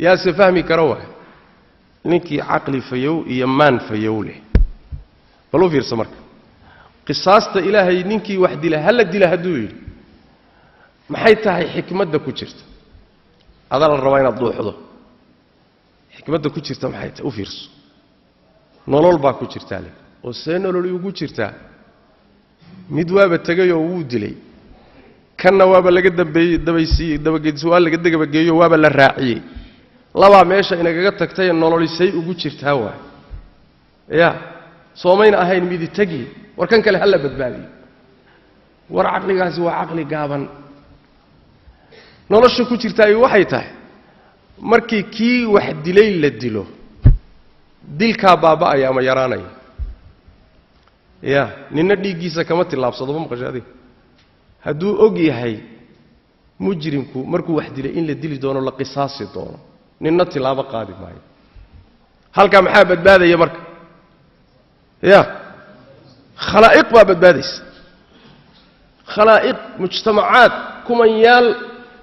yaase fahmi kara waay ninkii caqli fayow iyo maan fayow leh bal u fiirsa marka qisaasta ilaahay ninkii wax dila hala dila hadduu yidhi maxay tahay xikmadda ku jirta adaa la rabaa inaad duuxdo xikmadda ku jirta maxay tahay u fiirso nolol baa ku jirtaa leh oo see nolol ugu jirtaa mid waaba tegayoo wuu dilay kanna waaba laga dabaysiiyey dabageedis waa laga dabageeyo waaba la raaciyey labaa meesha inagaga tagtay nololisay ugu jirtaa waay ya soomayna ahayn midi tagi war kan kale hala badbaadiyo war caqligaasi waa caqli gaaban nolosha ku jirtaa waxay tahay markii kii wax dilay la dilo dilkaa baaba'aya ama yaraanaya ya ninna dhiiggiisa kama tillaabsado ma maqashay adiga hadduu og yahay mujrimku markuu wax dilay in la dili doono la qisaasi doono ninna tilaabo qaadi maayo halkaa maxaa badbaadaya marka ya khalaa'iq baa badbaadaysa khalaa'iq mujtamacaad kumanyaal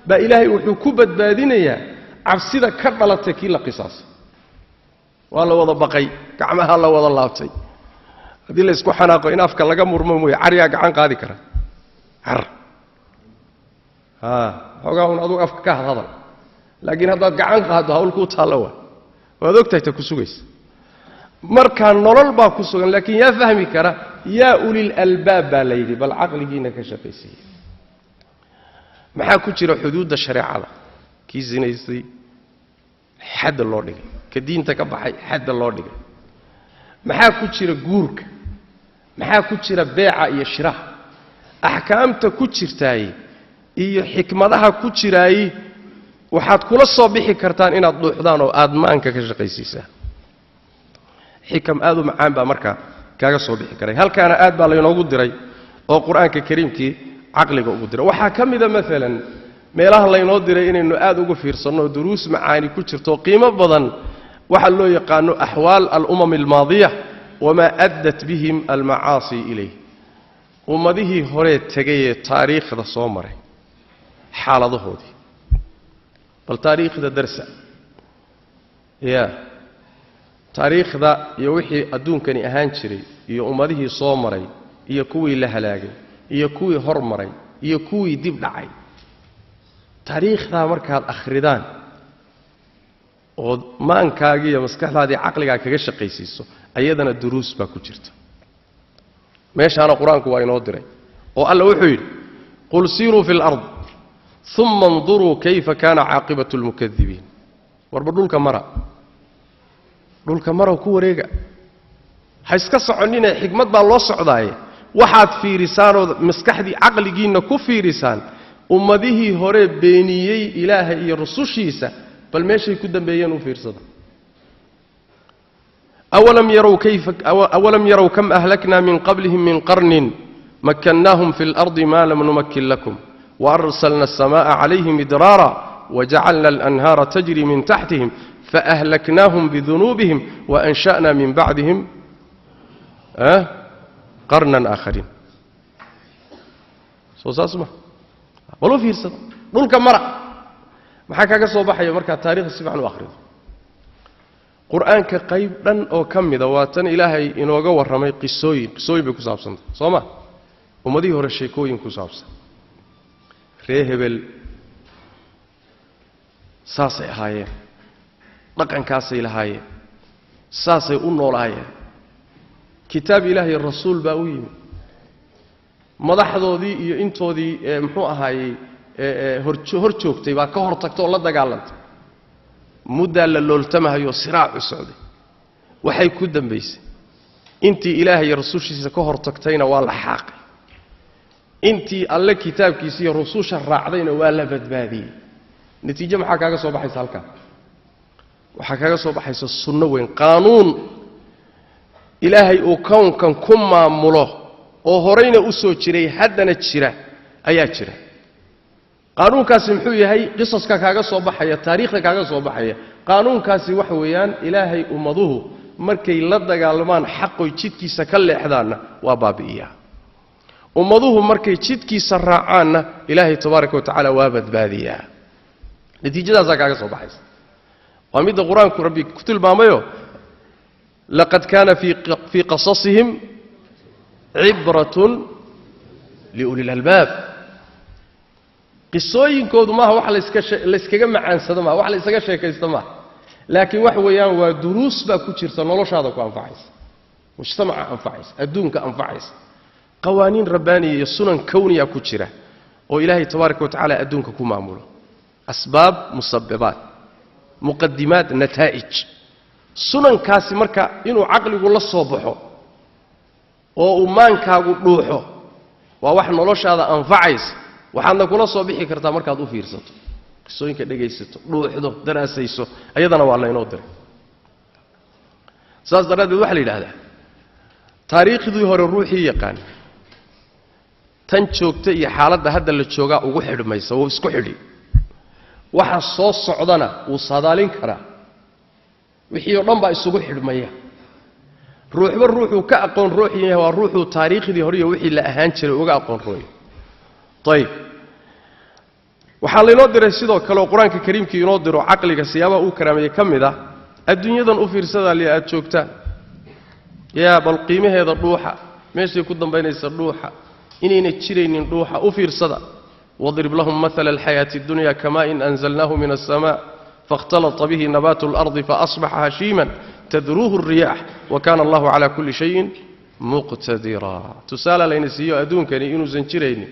baa ilaahay wuxuu ku badbaadinayaa cabsida ka dhalatay kii la qisaasay waa la wada baqay gacmaha la wada laabtay haddii la isku xanaaqo in afka laga murmo mooye cariyaa gacan qaadi kara car xoogaa un adugu afka ka hadhadal laakiin haddaad gacan qaaddo hawl kuu taallo waad ogtahay ta ku sugaysa markaa nolol baa ku sugan laakiin yaa fahmi kara yaa ulil albaab baa la yidhi bal caqligiina ka shaqaysiiya maxaa ku jira xuduudda shareecada kii sinaystay xadda loo dhigay ka diinta ka baxay xadda loo dhigay maxaa ku jira guurka maxaa ku jira beeca iyo shiraha axkaamta ku jirtaay iyo xikmadaha ku jiraay waxaad kula soo bixi kartaan inaad dhuuxdaan oo aad maanka ka shaqaysiisaan xikam aad u macaan baa markaa kaaga soo bixi karay halkaana aad baa laynoogu diray oo qur-aanka kariimkii caqliga ugu diray waxaa ka mida maalan meelaha laynoo diray inaynu aad ugu fiirsanno duruus macaani ku jirto qiimo badan waxa loo yaqaano axwaal alumam almaadiya wamaa addat bihim almacaasi ilayh ummadihii horee tegayee taariikhda soo maray xaaladahoodii bal taariikhda darsa ya taariikhda iyo wixii adduunkani ahaan jiray iyo ummadihii soo maray iyo kuwii la halaagay iyo kuwii hor maray iyo kuwii dib dhacay taariikhdaa markaad akhridaan oo maankaagii iyo maskaxdaadii caqligaa kaga shaqaysiiso ayadana duruus baa ku jirta meeshaana qur-aanku waa inoo diray oo alla wuxuu yidhi qul siiruu fi lard uma اnduruu kayfa kaana caaqibatu اlmukadibiin warba dhulka mara ku wareega ha iska soconine xikmad baa loo socdaaye waxaad fiirisaanood maskaxdii caqligiinna ku fiirisaan ummadihii hore beeniyey ilaahay iyo rusushiisa bal meeshay ku dambeeyeen u fiirsada awalam yarow kam ahlakna min qablihim min qarnin makkannaahum fi اlardi ma lam numakin lakum وأرسلنا السماء عليهم مدرارا وجعلنا الأنهار تجري من تحتهم فأهلكناهم بذنوبهم وأنشأنا من بعدهم قرنا آخرين سوساسمه ولو في رسالة دولك مرة ما حكاك صوباحي مركا تاريخ السبع وآخره قرآن كقيب لن أو كم ذواتن إلهي إنه قوى الرمي قصوي بكسابسن صوما ومديه رشيكوين كسابسن ree hebel saasay ahaayeen dhaqankaasay lahaayeen saasay u noolaayeen kitaab ilaahay rasuul baa u yimi madaxdoodii iyo intoodii muxuu ahaayey hor joogtay baa ka hor tagtay oo la dagaalantay muddaa la looltamahayo siraac u socday waxay ku dambaysay intii ilaahay iyo rasuushiisa ka hor tagtayna waa la xaaqay intii alle kitaabkiisa iyo rasuusha raacdayna waa la badbaadiyey natiijo maxaa kaaga soo baxaysa halkaa waxaa kaaga soo baxaysa sunno weyn qaanuun ilaahay uu kownkan ku maamulo oo horeyna u soo jiray haddana jira ayaa jira qaanuunkaasi muxuu yahay qisaska kaaga soo baxaya taariikhda kaaga soo baxaya qaanuunkaasi waxa weeyaan ilaahay ummaduhu markay la dagaalmaan xaqoy jidkiisa ka leexdaanna waa baabi'iyaa ummaduhu markay jidkiisa raacaanna ilaahay tabaaraka wa tacaala waa badbaadiyaa natiijadaasaa kaaga soo baxaysa waa midda qur-aanku rabbi ku tilmaamayo laqad kaana fii qasasihim cibratun liuli lalbaab qisooyinkoodu maaha wax layskaga macaansado maaha wax laysaga sheekaysto maaha laakiin wax weeyaan waa duruus baa ku jirta noloshaada ku anfacaysa mujtamaca anfacaysa adduunka anfacaysa qawaaniin rabbaaniya iyo sunan kawniya ku jira oo ilaahay tabaaraka wa tacaala adduunka ku maamulo asbaab musababaat muqadimaat nataa'ij sunankaasi marka inuu caqligu la soo baxo oo uu maankaagu dhuuxo waa wax noloshaada anfacaysa waxaadna kula soo bixi kartaa markaad u fiirsato qisooyinka dhegaysato dhuuxdo daraasayso ayadana waa laynoo diray saas daraaddeed waxaa la yidhaahdaa taariikhdii hore ruuxii yaqaan tan joogta iyo xaaladda hadda la joogaa ugu xidhmaysa wuu isku xidhi waxa soo socdana wuu saadaalin karaa wixii oo dhan baa isugu xidhmaya ruuxba ruuxuu ka aqoon ruuxii yahay waa ruuxuu taariikhdii hore iyo wixii la ahaan jiray uga aqoon ruuxi ayib waxaa laynoo diray sidoo kale oo qur-aanka kariimkii inoo diro caqliga siyaabaha uu karaameeyey ka mid ah adduunyadan u fiirsadaa li aad joogtaan yaa bal qiimaheeda dhuuxa meeshay ku dambaynaysa dhuuxa inayna jiraynin dhuuxa u fiirsada wadrib lahum maala alxayaati اdunya kamain anzalnahu min aلsama faاkhtalata bihi nabaatu اlardi faasbaxa hashiiman tadruuhu الriyaax wakana allahu cala kuli shayin muqtadira tusaale layna siiyo adduunkani inuusan jiraynin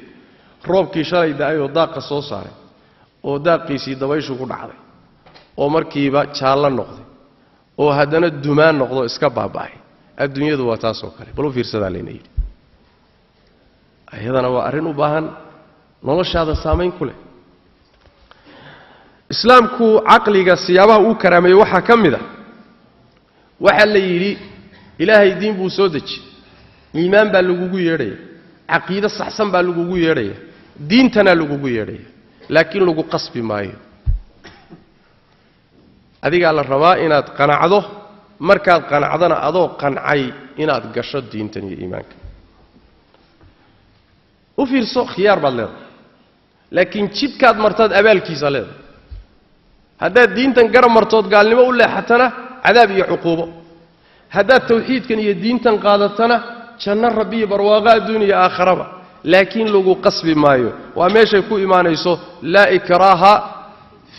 roobkii shalay da-ay oo daaqa soo saaray oo daaqiisii dabayshu ku dhacday oo markiiba jaallo noqday oo haddana dumaan noqdo iska baaba'ay adduunyadu waa taasoo kale bal u fiirsadaa layna yidhi ayadana waa arrin u baahan noloshaada saamayn ku leh islaamku caqliga siyaabaha uu karaameeyey waxaa ka mid a waxaa la yidhi ilaahay diin buu soo dejiyey iimaan baa lagugu yeedhaya caqiide saxsan baa lagugu yeedhaya diintanaa lagugu yeedhaya laakiin lagu qasbi maayo adigaa la rabaa inaad qanacdo markaad qanacdana adoo qancay inaad gasho diintan iyo iimaanka u fiirso khiyaar baad leedahay laakiin jidkaad martaad abaalkiisa leedahay haddaad diintan garab martood gaalnimo u leexatana cadaab iyo cuquubo haddaad tawxiidkan iyo diintan qaadatana janno rabbi iyo barwaaqo adduun iyo aakharaba laakiin lagu qasbi maayo waa meeshay ku imaanayso laa ikraaha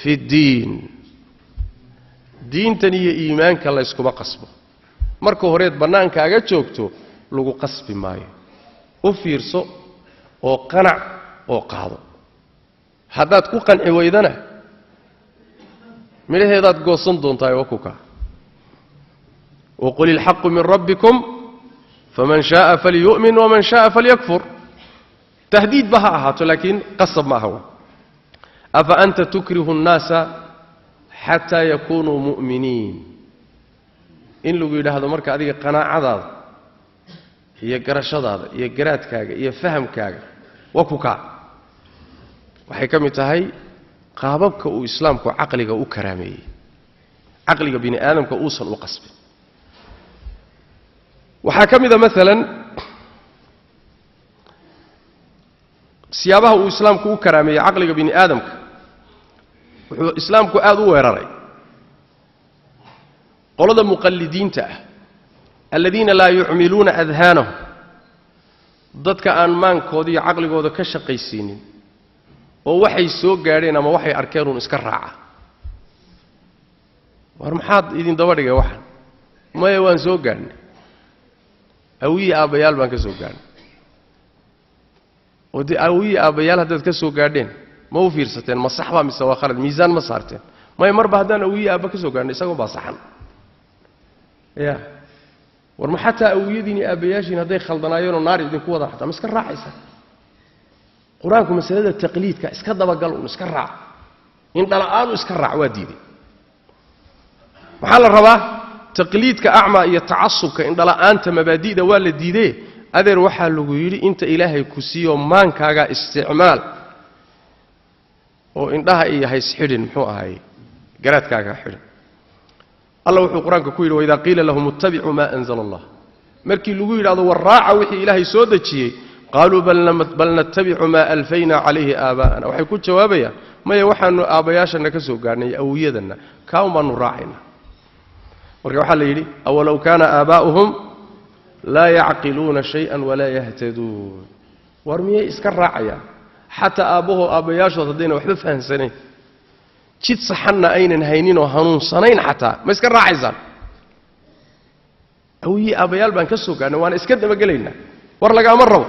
fi ddiin diintan iyo iimaanka layskuma qasbo marka horeed bannaankaaga joogto lagu qasbi maayo u fiirso oo qanac oo qaado haddaad ku qanci weydana midhaheedaad goosan doontahay waa kukaa waqul ilxaqu min rabbikum faman shaaa falyu'min waman shaaa falyakfur tahdiid ba ha ahaato laakiin qasab ma aha afa anta tukrihu nnaasa xataa yakunuu mu'miniin in lagu yidhaahdo marka adiga qanaacadaada iyo garashadaada iyo garaadkaaga iyo fahamkaaga waa kukaa waxay ka mid tahay qaababka uu islaamku caqliga u karaameeyey caqliga bini aadamka uusan u qasbin waxaa ka mida maalan siyaabaha uu islaamku u karaameeyey caqliga bini aadamka wuxuu islaamku aad u weeraray qolada muqallidiinta ah aladiina laa yucmiluuna adhaanahum dadka aan maankooda iyo caqligooda ka shaqaysiinin oo waxay soo gaadheen ama waxay arkeen uun iska raaca war maxaad idin daba dhigay waxan maya waan soo gaadhnay awii aabayaal baan ka soo gaadhnay oo dee awii aabayaal haddaad ka soo gaadheen ma u fiirsateen ma sax baa mise waa khalad miisaan ma saarteen maya marba haddaan awii aaba ka soo gaadhnay isagoo baa saxan ya war ma xataa awiyadiini aabayaashiin hadday khaldanaayeenoo naar idinku wada xataa ma iska raacaysa qur-aanku masalada taqliidka iska dabagal un iska raac in dhala'aanu iska raac waa diiday maxaa la rabaa taqliidka acmaa iyo tacasubka in dhala'aanta mabaadi'da waa la diidee adeer waxaa lagu yidhi inta ilaahay ku siiyo maankaaga isticmaal oo indhaha iyo hays xidhin muxuu ahaayey garaadkaaga xidhin allah wuxuu qur-aanka ku yidhi waidaa qiila lahum ittabicuu maa anzala allah markii lagu yidhahdo war raaca wixii ilaahay soo dejiyey qaaluu bal nattabicu maa alfayna calayhi aabaa'ana waxay ku jawaabayaan maya waxaanu aabbayaashana ka soo gaadhnay awiyadanna kaaun baanu raacaynaa marka waxaa la yidhi awalow kaana aabaa'uhum laa yacqiluuna shay-an walaa yahtaduun war miyay iska raacayaan xataa aabbayaashood haddayna waxba fahamsanayn jid saxanna aynan hayninoo hanuunsanayn xataa ma iska raacaysaan awiyi aabbayaal baan ka soo gaadhnay waana iska dabagelaynaa war lagaama rabo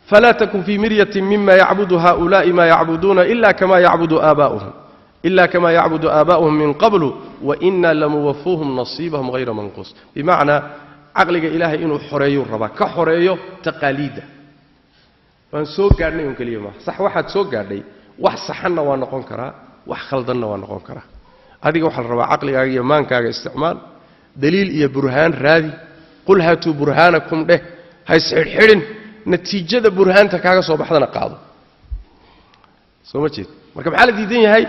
فلا تكن في مرية مما يعبد هؤلاء ما يعبدون إلا كما يعبد آباؤهم من قبل وإنا لموفوهم نصيبهم غير منقوص بمعنى عقلك إلهي إنه حريو الربا كحريو تقاليد فان سوق قاعدنا يوم كلمة صح واحد سوق قاعدني واحد صحنا ونقون كرا واحد خلطنا ونقون كرا هذه واحد الربا عقلك يمان كاga استعمال دليل يا برهان راذي قل هاتوا برهانكم ده هاي سحرحرن natiijada burhaanta kaaga soo baxdana qaado soo ma jeed marka maxaa la diidan yahay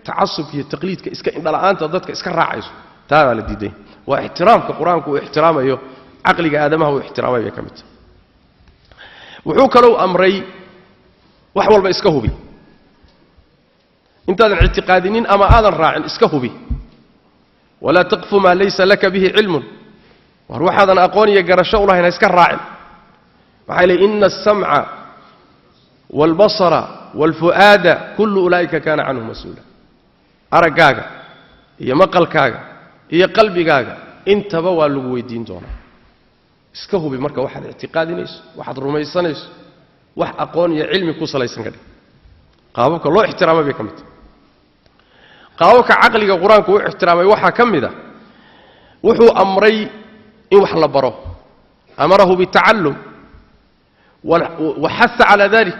tacasub iyo taqliidka iska indhala'aanta dadka iska raacayso taa la diidan waa ixtiraamka quraanku uu ixtiraamayo aqliga aadamaha uu ixtiraamayo kamid wuxuu kaloo amray wax walba iska hubi intaadan i'tiqaadinin ama aadan raacin iska hubi wala taqfu ma laysa laka bihi ilmun war waxaadan aqoon iyo garasho u lahayn iska raacin maxay leeyihiin inna as-sam'a wal-basara wal-fu'aada kullu ulaa'ika kana 'anhu mas'uula aragaaga iyo maqalkaaga iyo qalbigaaga intaba waa lagu weydiin doonaa iska hubi marka waxaad i'tiqaadinayso waxaad rumaysanayso wax aqoon iyo cilmi ku salaysan ka dhig qaababka loo ixtiraamo bay kamid qaababka aqliga quraanku uu ixtiraamay waxa kamida wuxuu amray in wax la baro amarahu bita'allum وحث على ذلك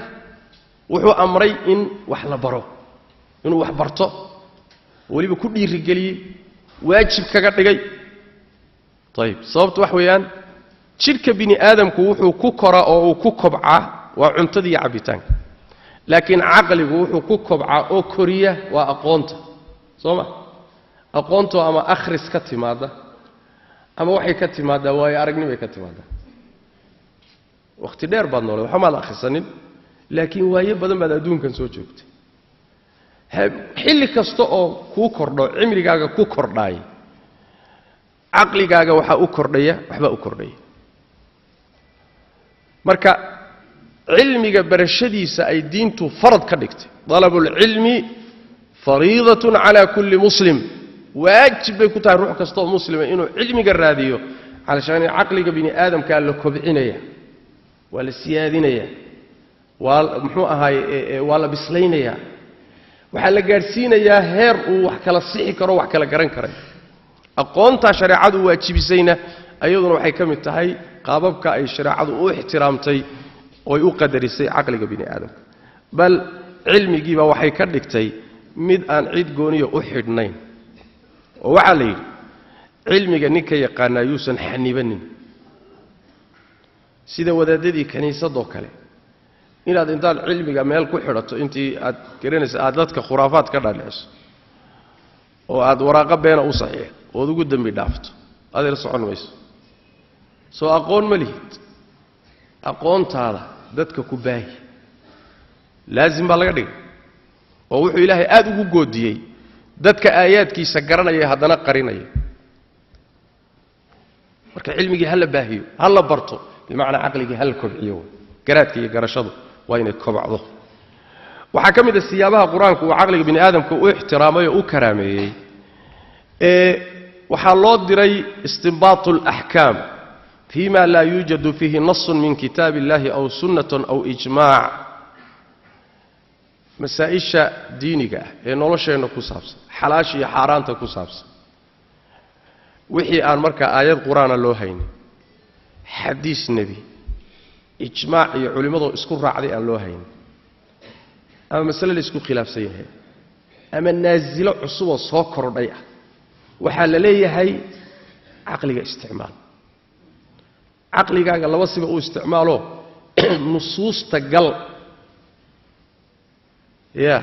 وحو أمري إن وحلا برو إنه وحبرته ولي بكل رجالي واجب كجدجي طيب صوبت وحويان شركة بني آدم كوحو كوكرا أو كوكبعة وعنتدي عبيتان لكن عقل كوحو كوكبعة أو كوريا وأقونت صوما أقونت أما أخرس كتي ماذا أما وحي كتي ماذا ويا أرجني بكتي ماذا waqti dheer baad noolay waxa ma la akhrisanin laakiin waaye badan baad adduunkan soo joogtay xilli kasta oo ku kordho cimrigaaga ku kordhay aqligaaga waxa u kordhaya waxba u kordhaya marka cilmiga barashadiisa ay diintu farad ka dhigtay talabul ilmi fariidatun ala kulli muslim waajib bay ku tahay ruux kasta oo muslima inuu cilmiga raadiyo علشان عقلك بني آدم كان له كبعينيا ولا سيادينيا ولا بسلينيا وحلا جارسينيا هير وحكلا صحي كرو وحكلا جرن كري أقونتا شريعة واجبسينا أيضا وحي كم التهي قاببك أي شريعة واحترامتي ويقدر يسي عقلك بني آدم بل علمي جيبا وحي كردكتي مد أن عيد قوني أحدنين وعلي علمي نك يقانا يوسن حنيبنين سيدا وداددي كنيسة دوكالي إن هذا إنتال علمي ميل كحرة أنت كرينس أدلتك خرافات كراليس وأد وراقب بين صحيح وذو قدام بدافت هذا الصعون ويس سو أقون مليت أقون تعالى دتك كباي لازم بلغدي ووحي إلهي أدو قوديي دتك آيات كي سقرنا يهدنا قريني marka cilmigi hal baahiyo hal barto bimaana aqligi hal kobciyo garaadkii garashadu waa inay kobcdo وحكمت السيابها قرآنك وعقلك بني آدم كاحترامي وكرامي وحالات دري استنباط الأحكام فيما لا يوجد فيه نص من كتاب الله أو سنة أو إجماع مسائشة دينية نولا شيء كسابس حلاشي حاران كسابس وحي آن مركا آيات قرآن اللوهين حديث نبي إجماع علماء اسكو راعدي اللوهين أما مسألة اللي اسكو خلاف سيئة أما النازلة عصوة صوكر ضيئة وحال ليه هي عقلي استعمال عقلي قال الله وصفه استعماله نصوص تقل يا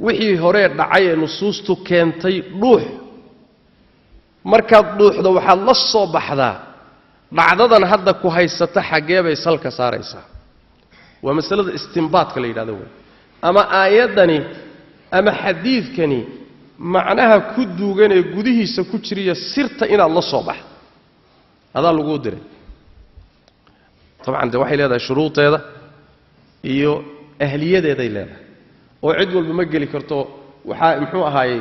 وحي هورير دعاية نصوص تكنتي روح markaad dhuuxdo waxaad la soo baxdaa dhacdadan hadda ku haysata xagee bay salka saaraysaa waa masalada istinbaadka la yiraahdo ama aayadani ama xadiidkani macnaha ku duugan ee gudihiisa ku jiriya sirta inaad la soo baxdo hada lagu diray طبعا waxay leedahay shuruudeeda iyo ahliyadeeda ay leedahay oo cid walba ma gali karto waxa muxuu ahaayay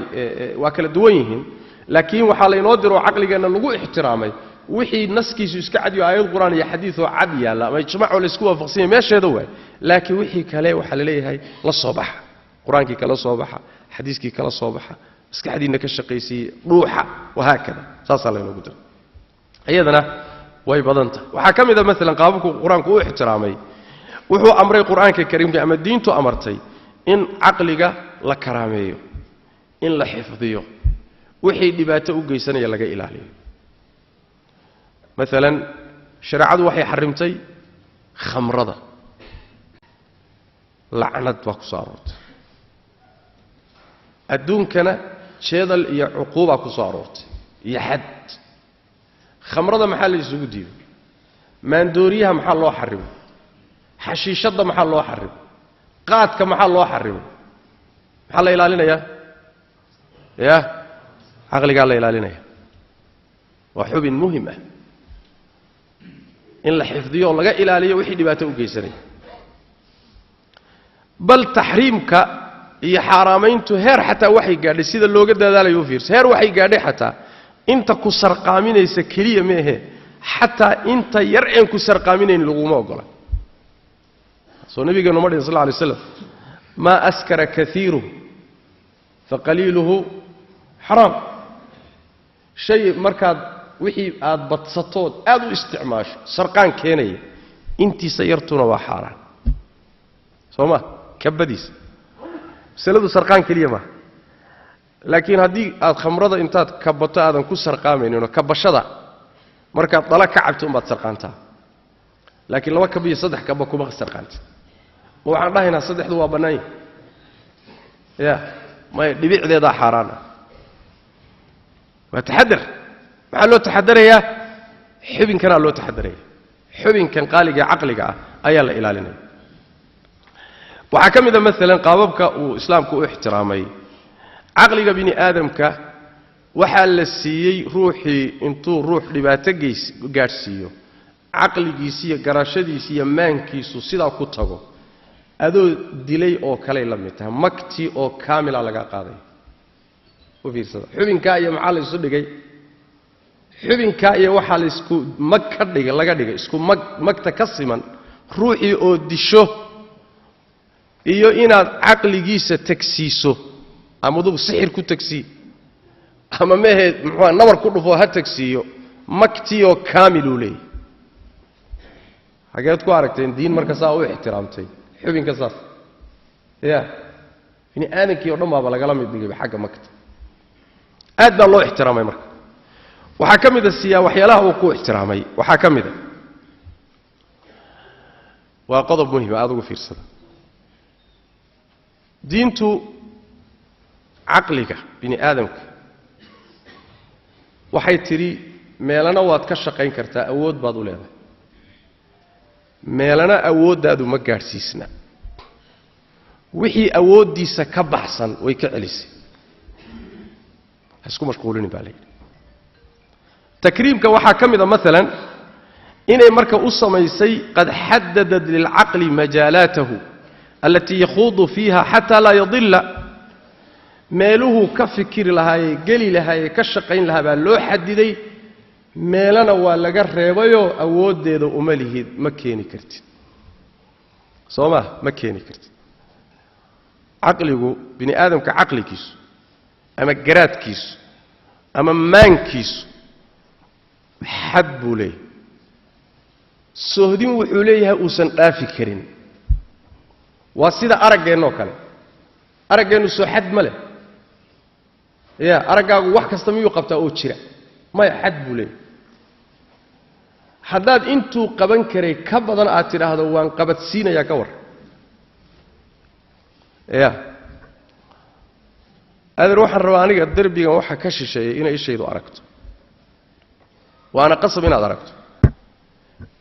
waa kala duwan yihiin لكن وحال ينودر عقلنا لغو احترامي وحي نسكيسو اسك عديو آيات قرآن يا حديث عديا لا ما يجمعوا الاسكوة فقسية ماشي هذا لكن وحي كلاي وحال ليه هاي للصباح قرآنك كلا صباح حديثك كلا صباح اسك حديثنا كالشقيسي روحا وهكذا ساسا الله ينودر أيضا وهي بضنته وحكم إذا مثلا قابلكم قرآنك احترامي وحو أمري قرآنك الكريم أما الدين تو أمرتي إن عقلك لكراميه إن لحفظيه وحي دباته وجيسنا laga ilaaliyo مثلا شرعه waxay xarimtay khamrada la'nad waa ku saarto aduunkana jeedal iyo uquba ku saarto iyo had khamrada maxaa la isugu diiyo maandooriyaha maxaa loo xarimo xashiishada maxaa loo xarimo qaadka maxaa loo xarimo maxaa la ilaalinayaa ya عقلي قال لا إلالينيه وحب مهمة إن الحفظية والله قال إلالية وحي دباته وقيسري بل تحريمك هي حرامين تهير حتى وحي قال سيد اللوغة دا لا يوفيرس هير وحي قال حتى انت كسر قامين يسكرية ميه حتى انت يرعين كسر قامين لغوما وقال سو نبي قال نمر صلى الله عليه وسلم ما أسكر كثيره فقليله حرام شيء مركز وحي آد بطسطود آدو استعماش سرقان كيني انتي سيرتنا وحارا سوما كبديس سلدو سرقان كليما لكن هدي آد خمرضة انتاد كبطا آدن كو سرقامين كبشدا مركز طلاق كعبتهم بات سرقانتا لكن لو كبي صدح كبكو بغ سرقانت وعن هنا صدح دوا بناي يا ما يبيع ذا حارانا وتحذر مع لو تحذريا حبن كان لو تحذريا حبن كان قالق عقلك ايا لا الالنا وحكم اذا مثلا قاببك واسلامك واحترامي عقلك بني ادمك وحال السيي روحي انتو روح دباته غارسيو عقليgiisa garashadiisa maankiisu sida ku tago adoo dilay oo kale la mid tahay makti oo kaamil laga qaaday وفيرسده xubinka iyo maxaa la isu dhigay xubinka iyo waxa la isku mag ka dhigay laga dhigay isku magta ka siman ruuxi oo disho iyo inaad aqligiisa tagsiiso ama dug sixir ku tagsi ama mehed muxuu nabar ku dhufo ha tagsiyo makti oo kaamil u leeyahay hageed ku aragteen diin marka saa u ixtiraamtay xubinka saas ya ini aankii oo dhammaaba laga la mid dhigay xagga makta aad baa loo ixtiraamay marka waxa kamid ah siyaa waxyaalaha uu ku ixtiraamay waxa kamid ah waa qodob muhiim ah ugu fiirsada diintu aqliga bini aadamka waxay tiri meelana waad ka shaqayn kartaa awood baad u leedahay meelana awooddaadu ma gaarsiisna wixii awoodiisa ka baxsan way ka celisay اسكو مشغولين بالي تكريمك وحا كميدا مثلا اني marka u sameysay qad haddadad lil aqli majalaatuhu التي يخوض فيها حتى لا يضل meeluhu ka fikiri lahaayay gali lahaayay ka shaqayn lahaa baa loo xadiday meelana waa laga reebayo awoodeeda uma lihid ma keeni kartid sooma ma keeni kartid aqligu bini aadamka aqligiisu ama garaadkiisu ama maankiisu xad buu leeyahay sohdin wuxuu leeyahay uusan dhaafi karin waa sida arageeno kale arageenu soo xad ma leh يا أرجعوا واحد كستميو قبته أو تشرع ما يحد بولي حداد أنتو قبن كري كبدن آتي هذا وان قبت سينا يا كور يا هذا روح الرواني الدربي روح كش شيء إنا إيش شيء أركته وأنا قصب إنا أركته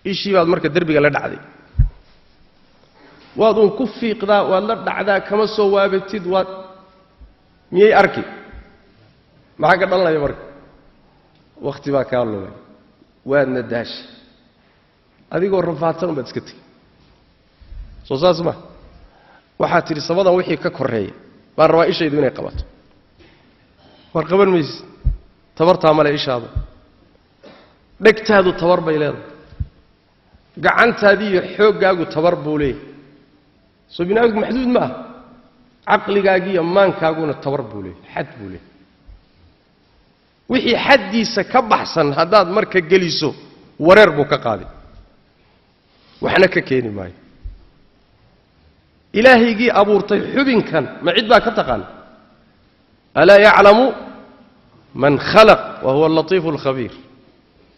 إيش شيء بعد مركز الدربي قال دعدي وأظن كفي قضاء ولا دعدا كما سوى بتد وات مية أركي ما حق الله يبارك وقتي ما كان له وين نداش هذه يقول رفعتهم بتسكتي صوصاص ما وحاتي الصباح وحي ككرهي بار رئيس يدوني قبط ورقبل ميز تبرت عمل ايش هذا دكت هذا تبر بيلاد قعنت هذه حوقاق تبر بولي سبيناك محدود ما عقلي قاقي مان كاقون التبر بولي حد بولي wixii xaddiisa ka baxsan hadaad marka geliso wareer buu ka qaaday waxna ka keeni maayo ilaahigi abuurtay xubinkan ma cid baa ka taqaan ala ya'lamu man khalaq wa huwa al-latif al-khabir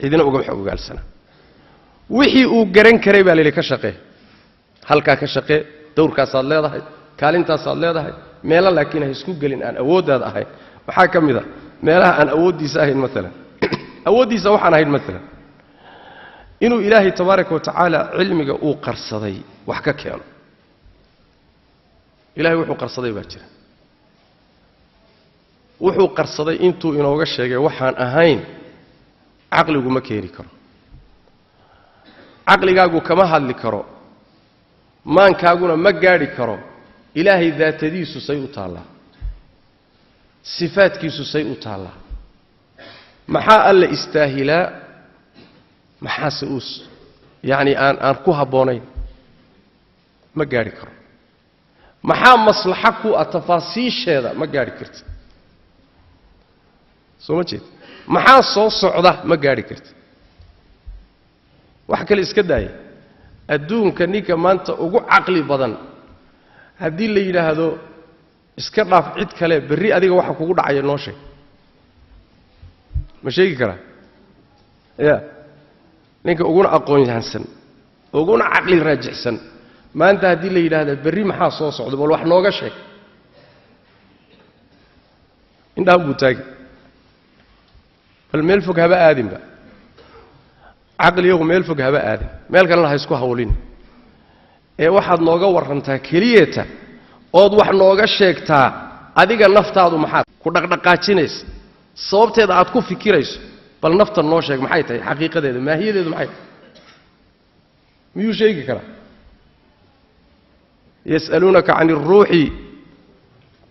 idina uga xogaalsana wixii uu garan karay baa leeyahay ka shaqee halka ka shaqee dowrkaas aad leedahay kaalintaas aad leedahay meela laakiin ay isku galin aan awoodaad ahay waxa kamida meelaha aan awoodiisa ahayn mesela awoodiisa waxaan ahayn mesela inuu ilaahay tabaaraka wa tacaala cilmiga uu qarsaday wax ka keeno ilaahay wuxuu qarsaday baa jira wuxuu qarsaday intuu inooga sheegay waxaan ahayn aqligu ma keeni karo aqligaagu kama hadli karo maankaaguna ma gaari karo ilaahay daatadiisu say u taalaa صفاتكيسو سي أتالا محا ألا استاهلا محا سؤوس يعني أن كوها بونين ما قاري كرو محا مصلحكو التفاصيش هذا ما قاري كرت سو ما جيت محا صوص صعودة ما قاري كرت وحكا الإسكداي الدون كنيكا ما أنت أقو عقلي بدن هدي اللي يلهدو iska dhaaf cid kale bari adiga waxa kugu dhacay noo sheeg ma sheegi kara ya ninka ugu aqoon yahansan ugu aqli raajixsan maanta hadii la yiraahdo bari maxaa soo socdo bal wax nooga sheeg indaa buu taagi bal meel fog haba aadin ba aqligu meel fog haba aadin meel kale la isku hawlin ee waxaad nooga warantaa keliyata ood wax nooga sheegtaa adiga naftaadu maxaa ku dhaqdhaqaajinaysa sababteeda aad ku fikirayso bal nafta noo sheeg maxay tahay xaqiiqadeeda maahiyadeedu maxay miyuu sheegi kara yas'alunaka 'anil ruuhi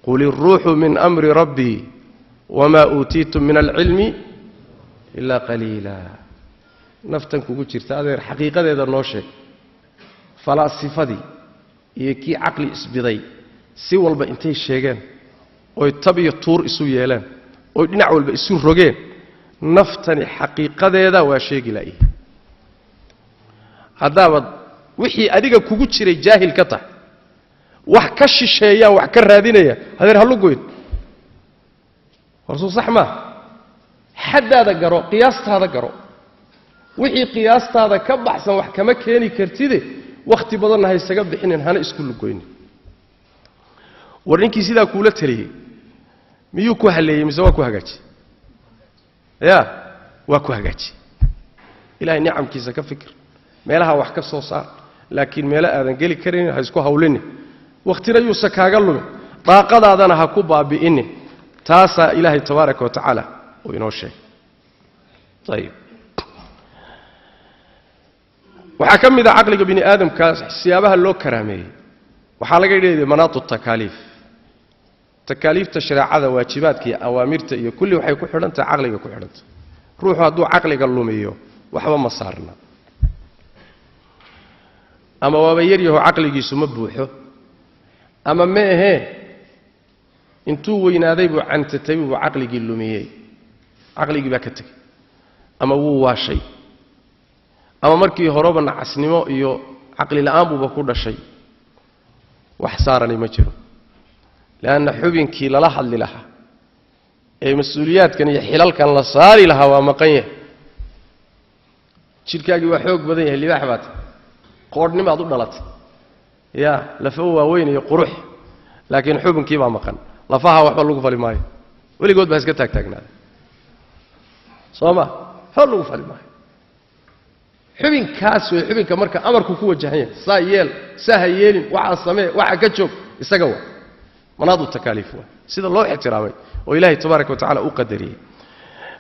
qul ar-ruuhu min amri rabbi wama utiitum min al-'ilmi illa qalila naftan kugu jirta adeer xaqiiqadeeda noo sheeg falaasifadii iyo kii aqli isbiday si walba intay sheegeen oo tabiyo tuur isu yeeleen oo dhinac walba isu rogeen naftani xaqiiqadeeda waa sheegi laay hadaaba wixii adiga kugu jiray jaahil ka tahay wax ka shisheeya wax ka raadinaya hadeer halu goyn warsu sax ma xadaada garo qiyaastaada garo wixii qiyaastaada ka baxsan wax kama keeni kartide waqti badan ha isaga bixinin hana isku lugoyn warninkii sidaa kuula taliyay miyuu ku haleeyay mise waa ku hagaaji ya waa ku hagaaji ilaahay ni'amkiisa ka fikir meelaha wax ka soo saar laakiin meela aadan gali karin ha isku hawlin waqtina yuusa kaaga lumin daaqadaadana ha ku baabi'in taasa ilaahay tabaaraka wa tacaala oo inoo sheegay طيب waxa kamida aqliga bini aadamka siyaabaha loo karaameeyay waxaa laga dhigay manaatu takaaliif takaaliifta shariicada waajibaadka iyo awaamirta iyo kulli waxay ku xidhantahay aqliga ku xidhanta ruuxu hadduu aqliga lumiyo waxba ma saarna ama waaba yaryaho aqligiisu ma buuxo ama ma ahe intuu weynaaday buu cantatay buu aqligii lumiyay aqligii baa ka tagay ama wuu waashay ama markii horeba nacasnimo iyo aqli la'aan buu ku dhashay wax saarani ma jiro laana xubinkii lala hadli lahaa ee mas'uuliyaadkan iyo xilalkan la saari lahaa waa maqan yahay jirkaagii waa xoog badan yahay libaax baad qoodnimaad u dhalatay ya lafa waaweyn iyo qurux laakiin xubinkii baa maqan lafaha waxba lagu fali maayo weligood baa iska taagtaagnaa sooma hal lagu fali maayo xubinkaas way xubinka marka amarku ku wajahan yahay saayeel sahayeelin waxa samee waxa ka joog isaga waa manaadu takaaliif waa sida loo ixtiraamay oo ilaahay tabaaraka wa tacaala u qadariyay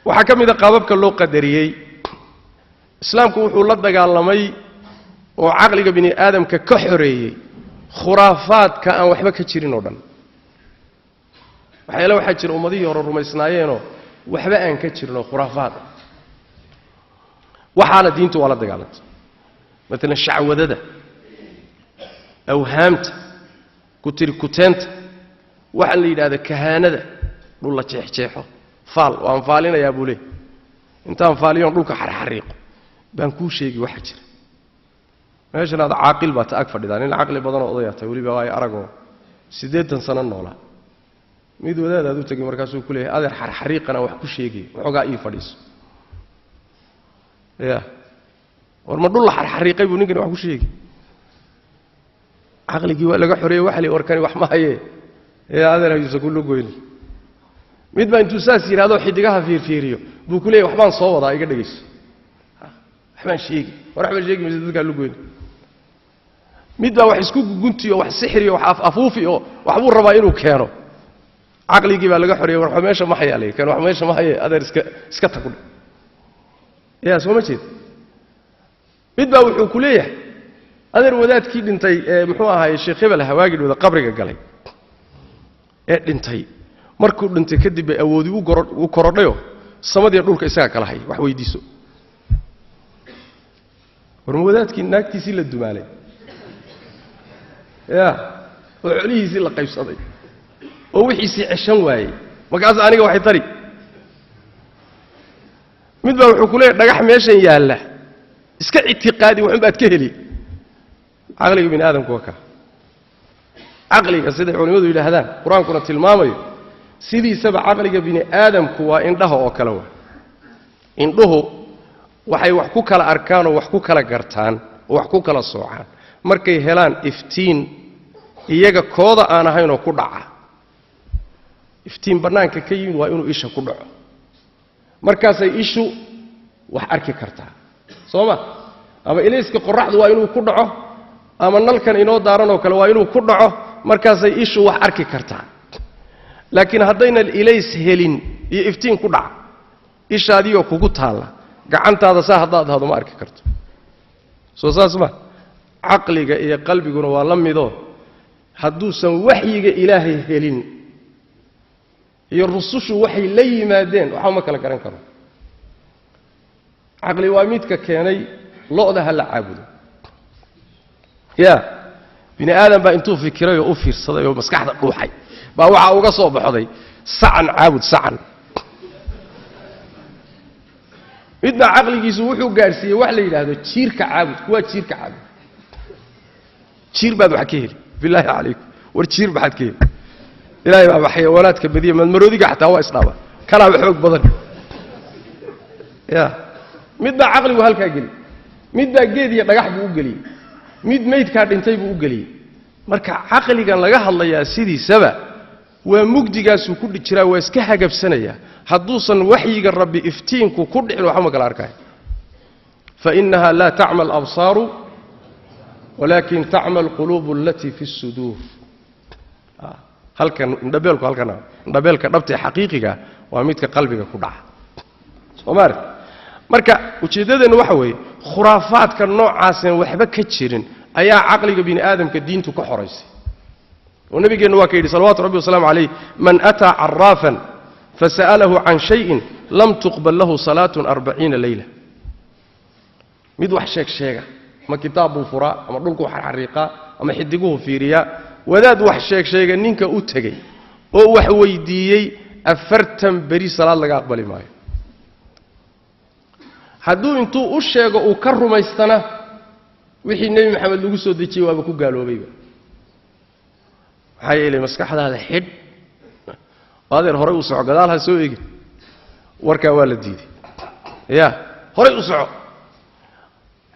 waxa kamida qaababka loo qadariyay islaamku wuxuu la dagaalamay oo aqliga bini aadamka ka xoreeyay khuraafaadka aan waxba ka jirin oo dhan waxa jira ummadii hore rumaysnaayeenoo waxba aan ka jirin oo khuraafaad waxaana diintu wala dagaalantay مثلا shacwadada awhaamta kutirkuteenta waxa la yiraahdo kahaanada dhul la jeexjeexo faal waan faalinayaa buule intaan faaliyoon dhulka xarxariiqo baan ku sheegi waxa jira meeshan aad caaqil baad taag fadhidaan in aqli badan oo odayaatay waliba way arago 8 sano noola mid wadaad u tagay markaas uu ku leeyahay adeer xarxariiqana wax ku sheegi waxoogaa ii fadhiiso ya warma dhul xarxariiqay buu ninkan wax ku sheegi aqligii waa laga xoreeyay wax li warkani wax ma haye ee adeer ayuu ku lugoyn mid baa intuu saas yiraahdo xidigaha fiirfiiriyo buu ku leeyahay waxbaan soo wadaa iga dhageyso waxbaan sheegi waxba sheegi midka lugoyn mid baa wax isku guntiyo wax sixriyo wax afuufiyo wax buu rabaa inuu keeno aqligii baa laga xoreeyay war meesha ma hayaalay kan wax meesha ma haye adeer iska tagud yaa soo ma jeed mid baa wuxuu ku leeyahay adeer wadaadkii dhintay muxuu ahaay sheekh hebel hawaagii wada qabriga galay ee dhintay markuu dhintay kadib ay awoodi u korodhayo samadii dhulka isaga kala hay wax weydiiso war wadaadkii naagtiisii la dumaalay ya oo celihiisii la qaybsaday oo wixiisii cishan waayay markaas aniga waxay tari mid baa wuxuu ku leeyahay dhagax meeshan yaala iska itiqaadi wuxuu baad ka heli aqliga bin aadamku waka aqliga sida culimadu yiraahdaan quraankuna tilmaamayo sidiisaba aqliga bin aadamku waa indhaha oo kala waa indhuhu waxay wax ku kala arkaan oo wax ku kala gartaan oo wax ku kala soocaan markay helaan iftiin iyaga kooda aan ahayn oo ku dhaca iftiin banaanka ka yimid waa inuu isha ku dhaco markaas ay ishu wax arki kartaa sooma ama ilayska qorraxdu waa inuu ku dhaco ama nalkan inoo daaran oo kale waa inuu ku dhaco markaas ay ishu wax arki kartaa laakiin haddayna ilays helin iyo iftiin ku dhaca ishaadiyo kugu taala gacantaada saa hadaad hado ma arki karto soo saasma aqliga iyo qalbiguna waa la mido hadduusan waxyiga ilaahay helin iyo rusushu waxay la yimaadeen waxa ma kala garan karo aqli waa midka keenay looda hal caabudo ya bini aadam baa intuu fikiray oo u fiirsaday oo maskaxda dhuuxay baa waxa uga soo baxday sacan caabud sacan midna aqligiisu wuxuu gaarsiiyay wax la yiraahdo jiirka caabud kuwa jiirka caabud jiir baad wax ka heli billahi alaykum war jiir baad ka heli ilaahay baa xayawaanaadka badiya maroodiga xataa waa isdhaaba kala xoog badan ya midba aqligu halka gali midba geed iyo dhagax buu u galiyay mid meydka dhintay buu u galiyay marka aqligan laga hadlayaa sidiisaba waa mugdigaas ku jiraa waa iska hagabsanaya hadduusan waxyiga rabbi iftiinku ku dhicin waxa ma kala arkay fa innaha la ta'mal absaru walakin ta'mal qulubu allati fi as-sudur halkan ndabeelka dhabta xaqiiqiga waa midka qalbiga ku dhaca Omar marka ujeedadeenu waxa weeye khuraafaadka noocaas aan waxba ka jirin ayaa aqliga bini aadamka diintu ka xoreysay ونبينا وكيد صلوات ربي وسلام عليه من أتى عرافا فسأله عن شيء لم تقبل له صلاة 40 ليلة ميد wax sheeg ma kitaabu fura ama dhulku xariiqa ama xidigu fiiriya wadaad wax sheeg ninka u tagay oo wax weydiiyay 40 bari salaad laga aqbali maayo hadduu intuu u sheego uu ka rumaystana wixii nabi maxamed lagu soo dejiyay waaba ku gaaloobayba waxay ilay maskaxdaada xid adeer hore u soco gadaal ha soo eegin warka waa la diiday ya hore u soco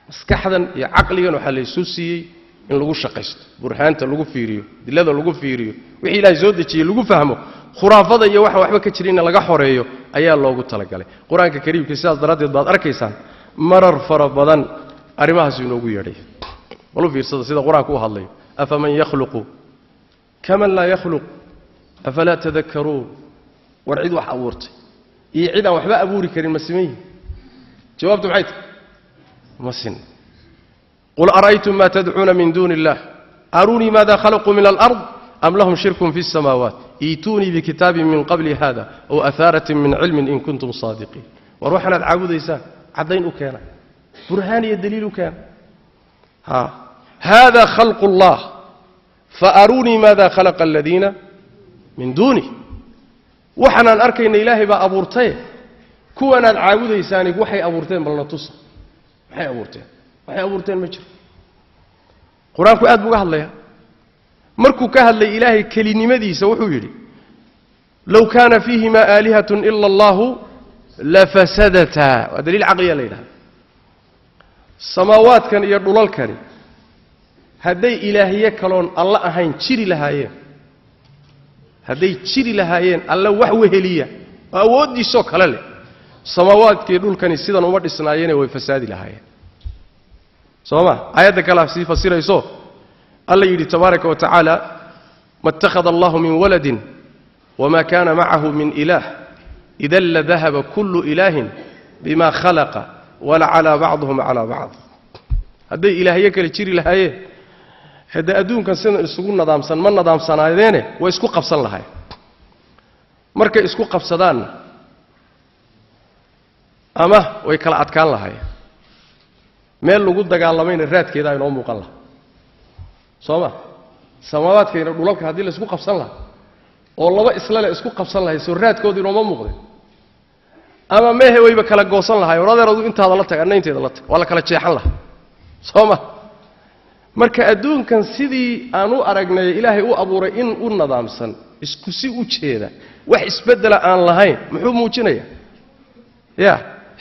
maskaxdan iyo aqligan waxa la isoo siiyay in lagu shaqaysto burhaanta lagu fiiriyo dilada lagu fiiriyo wixii ilaahay soo dejiyay lagu fahmo khuraafada iyo waxa waxba ka jirin laga xoreeyo ayaa loogu talagalay quraanka kariimka sidaas daradeed baad arkaysaan marar fara badan arimahaas inoogu yeedhay walu fiirsada sida quraanku u hadlayo afaman yakhluqu kama la yakhluq afala tadhakkarun warcid wax abuurtay iyo cid aan waxba abuuri karin ma sameeyay jawaabtu maxay tahay مسن قل أرأيتم ما تدعون من دون الله أروني ماذا خلقوا من الأرض أم لهم شرك في السماوات ايتوني بكتاب من قبل هذا أو أثارة من علم إن كنتم صادقين وروحنا العبود إيسان عدين كان برهاني الدليل كان هذا خلق الله فأروني ماذا خلق الذين من دونه وحنا أركين إلهي بأبورتين كوانا العبود إيسان وحي أبورتين بلنتصر waxay abuurteen ma jiro quraanku aad buu hadlaya markuu ka hadlay ilaahay kelinimadiisa wuxuu yiri law kana fiihima alihatun illa allah la fasadata wa dalil aqliya leeyahay samaawaadkan iyo dhulalkan haday ilaahiye kaloon alla ahayn jiri lahaayeen haday jiri lahaayeen alla wax weheliya awoodiisoo kale leh samaawaadkii dhulkani sidan uma dhisnaayeen way fasaadi lahaayeen sooma ayada kala si fasirayso alla yiri tabaaraka wa taala mattakhadha Allahu min waladin wama kana ma'ahu min ilah idhan la dhahaba kullu ilahin bima khalaqa wala ala ba'dihim ala ba'd haday ilaahiye kale jiri lahaayeen hada adduunkan sidan isugu nadaamsan ma nadaamsanaadeene way isku qabsan lahaayeen markay isku qabsadaan ama way kala adkaan lahaayeen meel lagu dagaalamayna raadkeeda ay noo muuqan lahaa sooma samaawaadkeena dhulalka hadii la isku qabsan lahaa oo laba isla la isku qabsan lahayd soo raadkoodii nooma muuqdeen ama meehe wayba kala goosan lahaayeen waradeeradu intaada la tag annaynteeda la tag wala kala jeexan lahaa sooma marka adduunkan sidii aan u aragnay ilaahay u abuuray in u nadaamsan isku si u jeeda wax isbedela aan lahayn muxuu muujinayaa ya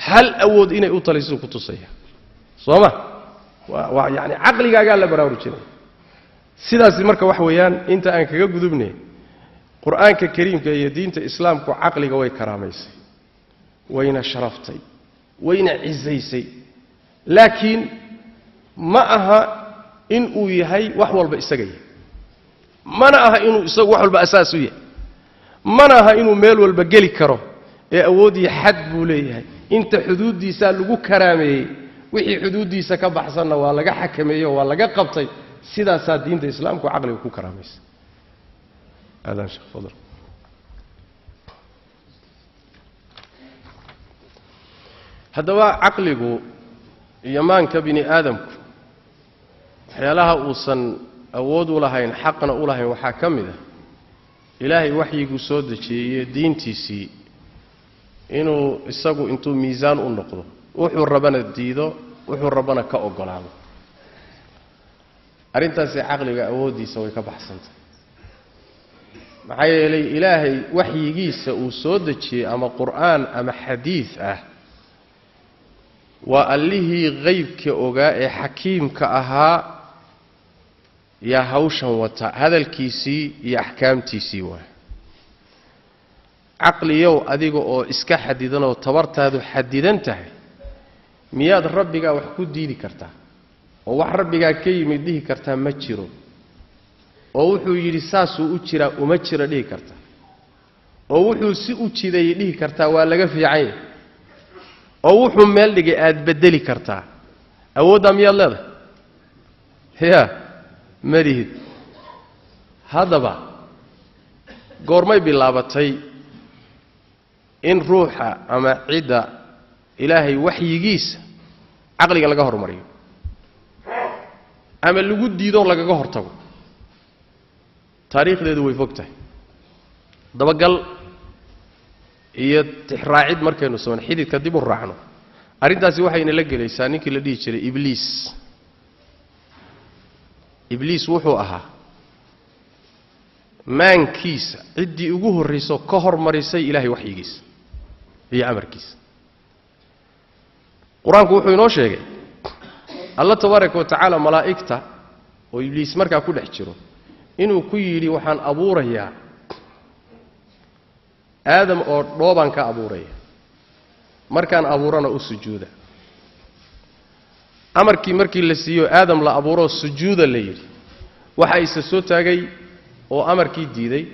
hal awood inay u taliso ku tusaya sooma waa yaani aqligaaga la baraarujinay sidaas marka wax weeyaan inta aan kaga gudubnay quraanka kariimka iyo diinta islaamku aqliga way karaameysay wayna sharaftay wayna cizaysay laakiin ma aha in uu yahay wax walba isaga yahay mana aha inuu isagu wax walba asaas u yahay mana aha inuu meel walba gali karo ee awoodii xad buu leeyahay inta xuduudiisa lagu karaameeyay wixii xuduudiisa ka baxsanna waa laga xakameeyo waa laga qabtay sidaas diinta islaamku aqliga ku karaameysay adan sheekh fadl hadaba aqligu yamaanka bini aadamku waxyaalaha uusan awood u lahayn xaqna u lahayn waxa kamida ilaahay waxyigu soo dejiyay diintiisii inuu isagu intuu miisaan u noqdo wuxuu rabana diido wuxuu rabana ka ogolaado arintaasi aqliga awoodiisa way ka baxsantay maxaa yeelay ilaahay waxyigiisa uu soo dejiyay ama qur'aan ama xadiis ah waa allihii qaybka ogaa ee xakiimka ahaa yaa hawshan wata hadalkiisii iyo axkaamtiisii waa aqliyow adiga oo iska xadidan oo tabartaadu xadidan tahay miyaad rabbiga wax ku diidi kartaa oo wax rabbiga ka yimid dhihi kartaa ma jiro oo wuxuu yiri saasuu u jira uma jira dhihi kartaa oo wuxuu si u jiday dhihi kartaa waa laga fiican oo wuxuu meel dhigay aad bedeli kartaa awoodda miyaad leedahay ya marihid haddaba goormay bilaabatay in ruuxa ama cidda ilaahay waxyigiisa caqliga laga hormariyo ama lagu diido lagaga hortago taariikhdeedu way fogtahay dabagal iyo tixraacid markaynu soo xididka dib u raacno arintaasi waxayna la gelaysaa ninkii la dhihi jiray ibliis wuxuu ahaa maankiisa ciddii ugu horreyso ka hormarisay ilaahay waxyigiisa iyo amarkiisa qur-aanku wuxuu inoo sheegay alla tabaaraka wa tacaala malaa'igta oo ibliis markaa ku dhex jiro inuu ku yidhi waxaan abuurayaa aadam oo dhoobaan ka abuuraya markaan abuurana u sujuuda markii la siiyo aadam la abuuro sujuuda la yidhi waxa isa soo taagay oo amarkii diiday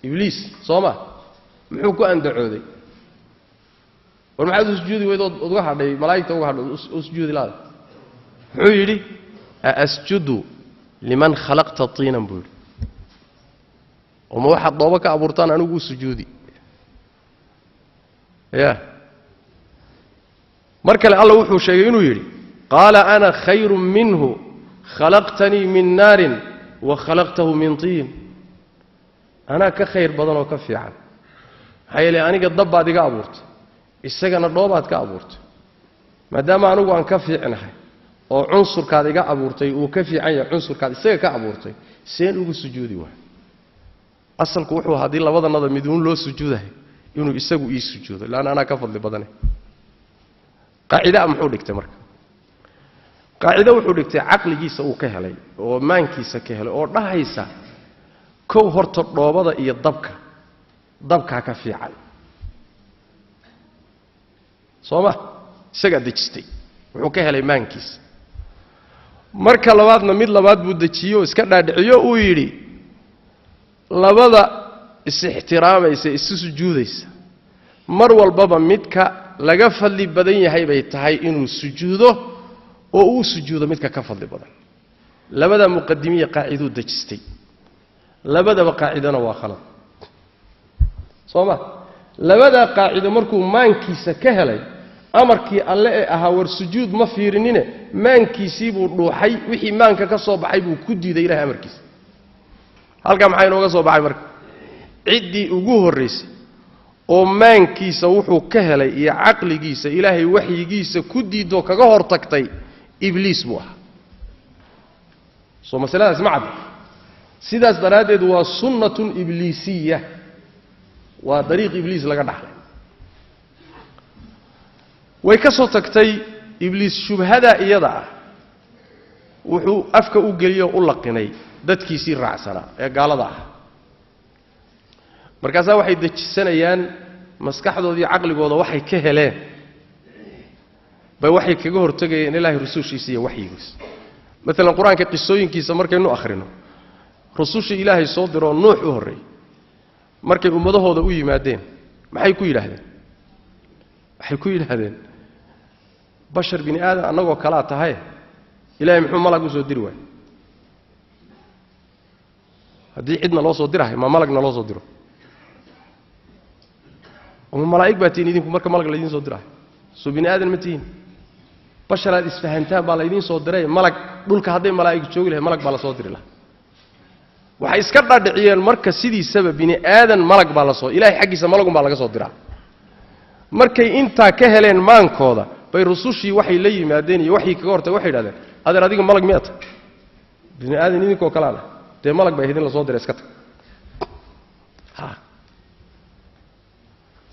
ibliis sooma muxuu ku andacooday war maxaad u sujuudi weydood uga hadhay malaa'igta uga hadhay u sujuudi laada muxuu yidhi asjudu liman khalaqta tiinan buu yidhi oma waxaad dhoobo ka abuurtaan anigu u sujuudi ya mar kale alla wuxuu sheegay inuu yidhi qaala ana khayrun minhu khalaqtanii min naarin wa khalaqtahu min tiin anaa ka khayr badan oo ka fiican maxaa yeelay aniga dabbaad iga abuurtay isagana dhoobaad ka abuurtay maadaama anigu aan ka fiicnahay oo cunsurkaad iga abuurtay uu ka fiican yahay cunsurkaad isaga ka abuurtay seen ugu sujuudi waay asalku wuxuu haddii labadanada miduun loo sujuudahay inuu isagu ii sujuudo laana anaa ka fadli badane qaacida muxuu dhigtay marka qaacida wuxuu dhigtay caqligiisa uu ka helay oo maankiisa ka helay oo dhahaysa kow horta dhoobada iyo dabka ka fiican sooma isaga dejistay wuxuu ka helay maankiisa marka labaadna mid labaad buu dejiyo iska dhaadhiciyo uu yidhi labada is-ixtiraamaysa isu sujuudaysa mar walbaba midka laga fadli badan yahay bay tahay inuu sujuudo oo uu sujuudo midka ka fadli badan labada muqaddimiye qaaciduu dejistay labadaba qaacidana waa khalad sooma labada qaacido markuu maankiisa ka helay amarkii alle ee ahaa war sujuud ma fiirinine maankiisii buu dhuuxay wixii maanka ka soo baxay buu ku diiday ilaahay amarkiisa halka maxay inooga soo baxay marka ciddii ugu horraysay oo maankiisa wuxuu ka helay iyo caqligiisa ilaahay waxyigiisa ku diidoo kaga hor tagtay ibliis buu ahaa soo masaladaas ma cadda sidaas daraaddeed waa sunnatun ibliisiya waa dariiq ibliis laga dhaxlay way ka soo tagtay ibliis shubhada iyada ah wuxuu afka u geliyo u laqinay dadkiisii raacsanaa ee gaalada ah markaasaa waxay dejisanayaan maskaxdoodii caqligooda waxay ka heleen bay waxay kaga hortagayeen ilaahay rusushiisa iyo waxyigiisa maalan qur-aanka qisooyinkiisa markaynu akhrino rusushii ilaahay soo diroo nuux u horreeyey markay ummadahooda u yimaadeen maxay ku yidhaahdeen bashar bini aadam annagoo kalaa tahay ilaahay muxuu malag u soo diri waay haddii cidna loo soo dirahay ma malagna loo soo diro oma malaa'ig baa tihiin idinku marka malag laydiin soo dirahay soo bini aadan ma tihiin basharaad isfahantaan baa laydiin soo diray malag dhulka hadday malaa'ig joogi lahay malag baa la soo diri lahaa waxay iska dhaadhiciyeen marka sidiisaba bini aadan malag baa la soo ilaahay xaggiisa malagun baa laga soo diraa markay intaa ka heleen maankooda bay rusushii waxay la yimaadeen iyo waxay kaga hortay waxay yidhahdeen adeer adiga malag miyaad tahay bini aadan idinkoo kalaana dee malag baa idin la soo diray iska tag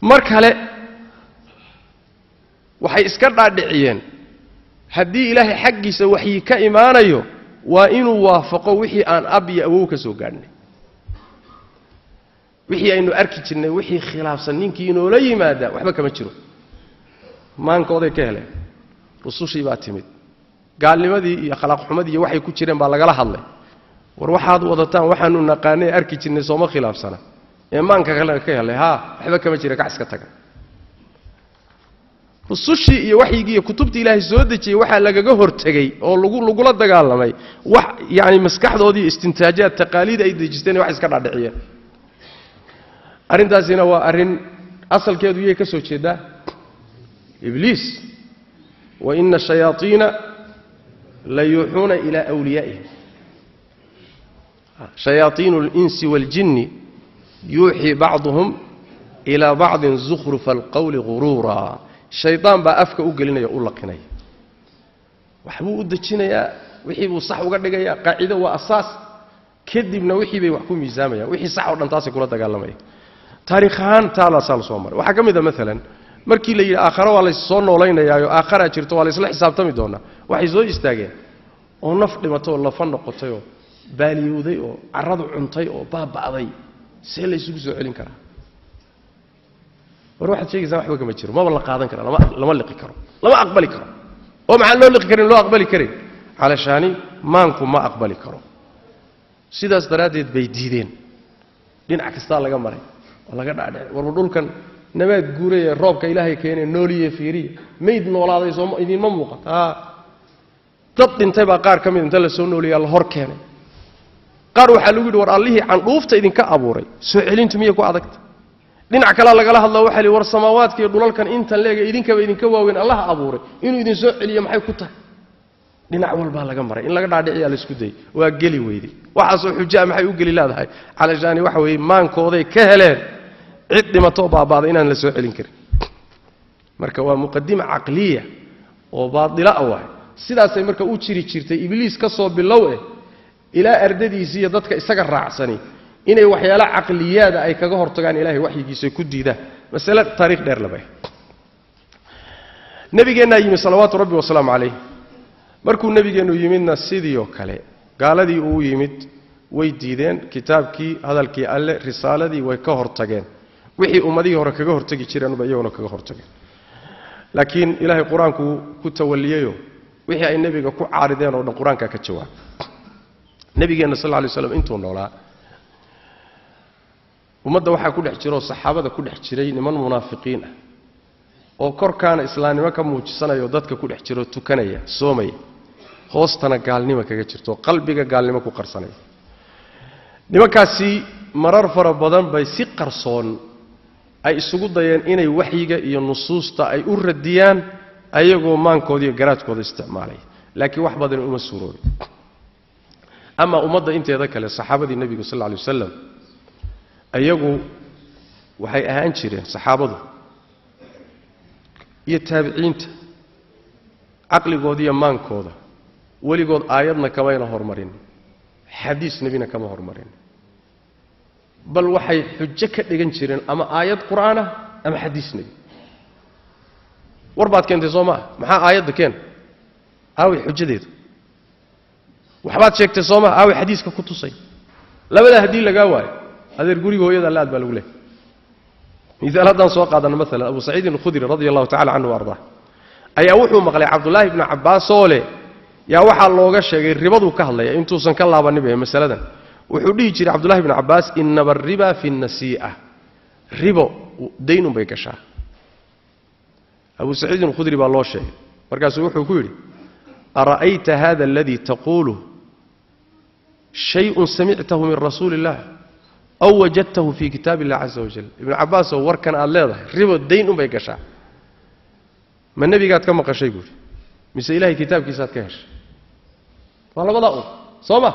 mar kale waxay iska dhaadhiciyeen haddii ilaahay xaggiisa waxyi ka imaanayo waa inuu waafaqo wixii aan ab iyo awow ka soo gaadhnay wixii aynu arki jirnay wixii khilaafsan ninkii inoola yimaada waxba kama jiro maankooday ka heleen rusushii baa timid gaalnimadii iyo akhlaaq xumadii iyo waxay ku jireen baa lagala hadlay war waxaad wadataan waxaanu naqaanay arki jirnay sooma khilaafsana ee maanka kale ka helay waxba kama jira kac iska taga rusushii iyo waxyigii iyo kutubtii ilaahay soo dejiyey waxaa lagaga hortegay oo lagula dagaalamay wax yani maskaxdoodii istintaajaad taqaaliid ay dejisteen wax iska dhaadhiciyeen arrintaasina waa arrin asalkeedu iyay ka soo jeedaa ibliis wa inna shayaatiina la yuuxuuna ilaa awliyaa'ihim shayaatiinu اlinsi waاljinni yuuxii bacduhum ilaa bacdin zukhrufa alqawli guruuraa shaydaan baa afka u gelinaya u laqinaya waxbuu u dejinayaa wixii buu sax uga dhigayaa qaacido waa asaas kadibna wixii bay wax ku miisaamayaan wixii sax oo dhan taasay kula dagaalamaya taariikh ahaan taalaasaa la soo maray waxaa ka mid a maalan markii la yidhi aakhare waa laysoo noolaynayaao aakharaa jirto waa laysla xisaabtami doonaa waxay soo istaageen oo naf dhimatay oo lafa noqotay oo baaliyowday oo carradu cuntay oo baaba'day see laysugu soo celin karaa war waxaad sheegaysaa waxba kama jiro maba la qaadan kara lama liqi karo lama aqbali karo oo maxaan loo liqi karin loo aqbali karin calashaani maanku ma aqbali karo sidaas daraaddeed bay diideen dhinac kastaa laga maray oo laga dhaadhicay warba dhulkan nabaad guuraya roobka ilaahay keenay nooliye fiiriya mayd noolaaday soo idinma muuqata dad dhintay baa qaar ka mid inta la soo nooliyaa la hor keenay qaar waxaa lagu yidhi war allihii candhuufta idinka abuuray soo celintu miyay ku adagta dhinac kale lagala hadlo waxa li war samaawaadka iyo dhulalkan intan leega idinkaba idinka waaweyn Allah abuuray inuu idin soo celiyo maxay ku tahay dhinac walba laga maray in laga dhaadhiciyaa la isku day waa geli weeydi waxa soo xujaa maxay u geli laadahay calaashani waxa weey maankooday ka heleen cid dhimato baabaada inaan la soo celin karin marka waa muqaddima aqliya oo baadila ah sidaasay marka u jiri jirtay ibliis ka soo bilow ila ardadiisa iyo dadka isaga raacsani inay waxyaalo aqliyaada ay kaga hortagaan ilaahay waxyigiisa ku diida mas'ala taariikh dheer labay nabigeena yimi salawaatu rabbi wa salaamu alayhi markuu nabigeenu yimidna sidoo kale gaaladii uu yimid way diideen kitaabkii hadalkii alle risaaladii way ka hortageen wixii ummadii hore kaga hortagi jireen ba iyaguna kaga hortageen laakiin ilaahay quraanku ku tawaliyayo wixii ay nabiga ku caarideen oo dhan quraanka ka jawaab nabigeena sallallahu alayhi wasallam intuu noolaa ummadda waxa ku dhex jiro saxaabada ku dhex jiray niman munaafiqiin ah oo korkaana islaamnimo ka muujisanayo dadka ku dhex jiro tukanaya soomay hoostana gaalnimo kaga jirto qalbiga gaalnimo ku qarsanay nimankaasi marar fara badan bay si qarsoon ay isugu dayeen inay waxyiga iyo nusuusta ay u radiyaan ayagoo maankooda iyo garaadkooda isticmaalay laakiin wax badan uma suuroobin ama ummadda inteeda kale saxaabadii nabiga sallallahu alayhi wasallam ayagu waxay ahaan jireen saxaabadu iyo taabiciinta aqligooda iyo maankooda waligood aayadna kama ina hormarin xadiis nabina kama hormarin bal waxay xujo ka dhigan jireen ama aayad quraan ah ama xadiis nabi warbaad keentay Soomaa maxaa aayadda keen aawi xujadeedu waxbaad sheegtay Soomaa aawi xadiiska ku tusay labada hadii laga waayo adeer guriga hooyada laad baa lagu leeyahay midaal hadan soo qaadan mesela Abu Sa'id al-Khudri radiyallahu ta'ala anhu warda ayaa wuxuu maqlay Abdullah ibn Abbas soole yaa waxa looga sheegay ribadu ka hadlaya intuu san ka laabanin ee masaladan wuxuu dhigi jiray Abdullah ibn Abbas inna riba fi an-nasi'a ribo daynun bay gashaa Abu Sa'id al-Khudri baa loo sheegay markaas wuxuu ku yiri ara'ayta hadha alladhi taqulu shay'un sami'tahu min rasulillah أو وجدته في كتاب الله عز وجل ابن عباس وركن الله ربا الدين أم بيقشع ما النبي قاعد كم قشة يقول مثل إلهي كتاب كيسات كهش والله بضاءه صومه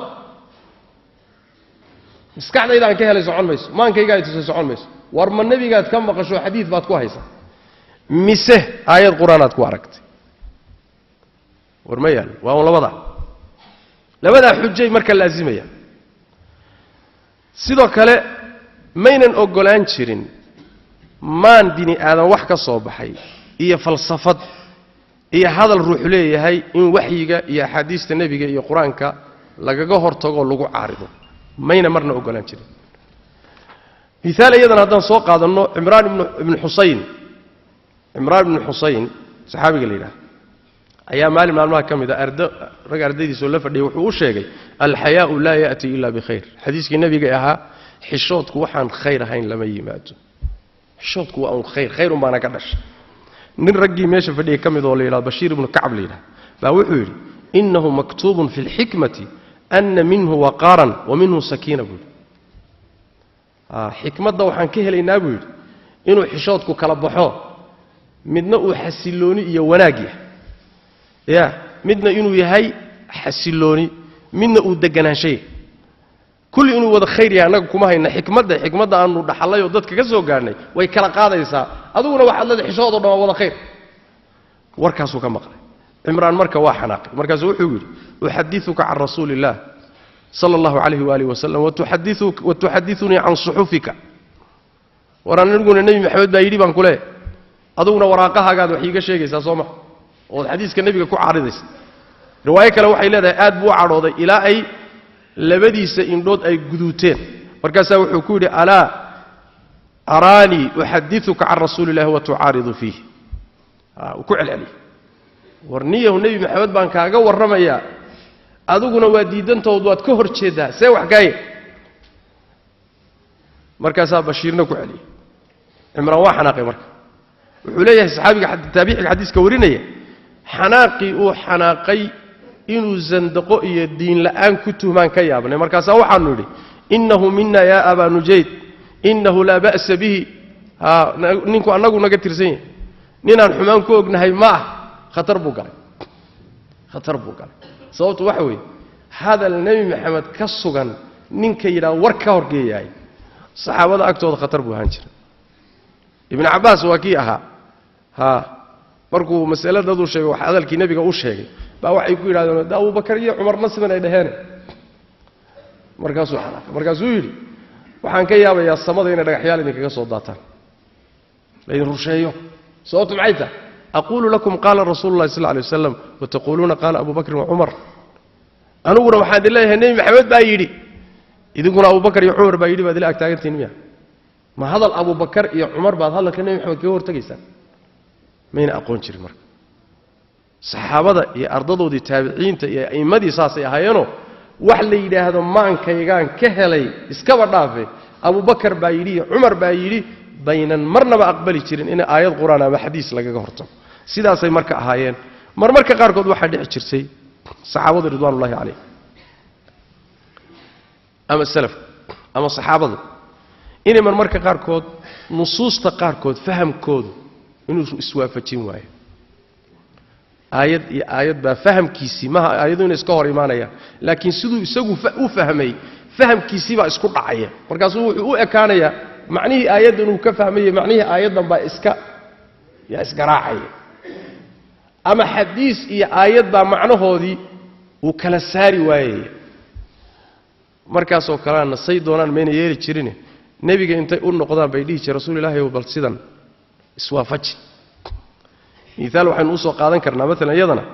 مسكعنا إذا عن كهل يسعون ميس ما أنك قاعد يسعون ميس ورما النبي قاعد كم قشة حديث بات كويسة مسه آيات قرآنات كواركت ورميان والله بضاء لبدا حجة مركز لازمية sidoo kale maynan ogolaan jirin maan bini aadan wax ka soo baxay iyo falsafad iyo hadal ruux leeyahay in waxyiga iyo xadiista nabiga iyo quraanka lagaga hortago lagu caarido mayna marna ogolaan jirin misaal ayadan hadan soo qaadano Imraan ibn Husayn saxaabiga leeyahay ayaa maalmaha kamida ardaydiisa la fadhiyay wuxuu u sheegay al-hayaa'u la ya'ti illa bi khayr hadiiskii nabiga ahaa xishoodku waxaan khayr ahayn lama yimaado xishoodku waa khayr baana ka dhashay nin raggii meesha fadhiyay ka mid oo la yidhahdo bashiir ibnu kacab la yidhahdo baa wuxuu yidhi innahu maktuubun fi lxikmati ana minhu waqaaran wa minhu sakiina buu yidhi xikmadda waxaan ka helaynaa buu yidhi inuu xishoodku kala baxo midna uu xasilooni iyo wanaag yahay ya midna inuu yahay xasilooni midna uu deganaanshay kulli inuu wada khayr yahay annaga kuma hayna xikmadda aanu dhaxalay oo dadka ka soo gaarnay way kala qaadaysaa aduguna waxaad leedahay xishood oo dhan wada khayr warkaasuu ka maqlay cimraan marka waa xanaaqay markaasuu wuxuu yidhi uxadiuka can rasuulillaah sala allahu calayhi waalihi wasalam watuxadinii can suxufika waraan aniguna nebi maxamed baa yidhi baan ku leeyahay aduguna waraaqahaagaad wax iiga sheegaysaa soo maha ood xadiiska nebiga ku caaridaysa riwaayo kale waxay leedahay aad buu u cadhooday ilaa ay labadiisa indhood ay guduuteen markaasaa wuxuu ku yidhi alaa araanii uxadiuka can rasuuli illahi watucaaridu fiih ku celceliyey warniyahu nebi maxamed baan kaaga warramayaa aduguna waa diidantood waad ka hor jeeddaa see wax kaaye markaasaa bashiirna ku celiyey cimraan waa xanaaqay marka wuxuu leeyahay saxaabiga taabiciga xadiiska warinaya xanaaqii uu xanaaqay inuu zandaqo iyo diin la'aan ku tuhmaan ka yaabnay markaasaa waxaanu idhi innahu mina yaa abaa nujayd innahu laa ba'sa bihi ninku annagu naga tirsan yahay ninaan xumaan ku ognahay ma ah khatar buu galay sababtu waxa weeye hadal nebi maxamed ka sugan ninka yidhaha war ka horgeeyahay saxaabada agtooda khatar buu ahaan jira ibnu cabbaas waa kii ahaa markuu masaladaduu sheegay wax hadalkii nebiga u sheegay baa waxay ku yidhahdeen da abubakar iyo cumarna sidan ay dhaheene markaasuu xanaaqay markaasuu yidhi waxaan ka yaabayaa samada inay dhagaxyaal idinkaga soo daataan laydin rusheeyo sababtu maxay tahay aquulu lakum qaala rasuulu llahi sal lla alay wasalam wataquuluuna qaala abu bakrin wa cumar aniguna waxaan idin leeyahay nebi maxamed baa yidhi idinkuna abubakar iyo cumar baa yidhi baad ila agtaagantihin miya ma hadal abubakar iyo cumar baad hadalka nebi maxamed kaga hortegaysaan mayna aqoon jirin marka saxaabada iyo ardadoodii taabiciinta iyo a'immadii saasay ahaayeenoo wax la yidhaahdo maankaygaan ka helay iskaba dhaafe abubakar baa yidhi iyo cumar baa yidhi baynan marnaba aqbali jirin in aayad qur-aan ama xadiis lagaga hortago sidaasay marka ahaayeen marmarka qaarkood waxaa dhici jirtay saxaabadu ridwaanullahi calayh ama salafku ama saxaabadu inay marmarka qaarkood nusuusta qaarkood fahamkoodu inuu iswaafajin waayo aayad iyo aayad baa fahamkiisii maha aayadu inay iska hor imaanayaan laakiin siduu isagu u fahmay fahamkiisii baa isku dhacaya markaasuu wuxuu u ekaanayaa macnihii aayaddan uu ka fahmayey macnihii aayaddan baa isgaraacaya ama xadiis iyo aayad baa macnahoodii uu kala saari waayaya markaasoo kalena say doonaan mayna yeeli jirine nebiga intay u noqdaan bay dhihi jireen rasuul ilaahi bal sidan iswaafaji miaal waxaynu usoo qaadan karnaa maalan iyadana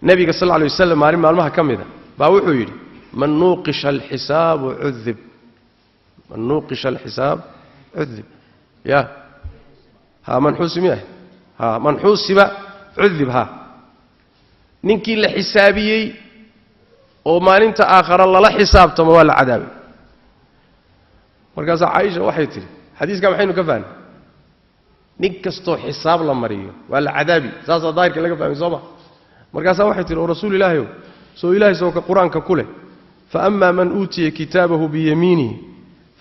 nebiga sal lla alay wasalam maalin maalmaha ka mida baa wuxuu yidhi man nuuqisha alxisaab cudib ya man xuusimiah man xuusiba cudib ninkii la xisaabiyey oo maalinta aakhara lala xisaabtamo waa la cadaabay markaasaa caaisha waxay tidhi xadiiskaa maxaynu ka fahmay nin kastoo xisaab la mariyo waa la cadaabi saasaa daahirka laga fahmay soo ma markaasaa waxay tidhi oo rasuul ilaahayow soo ilaahay soo qur-aanka ku leh faama man uutiya kitaabahu biyamiinihi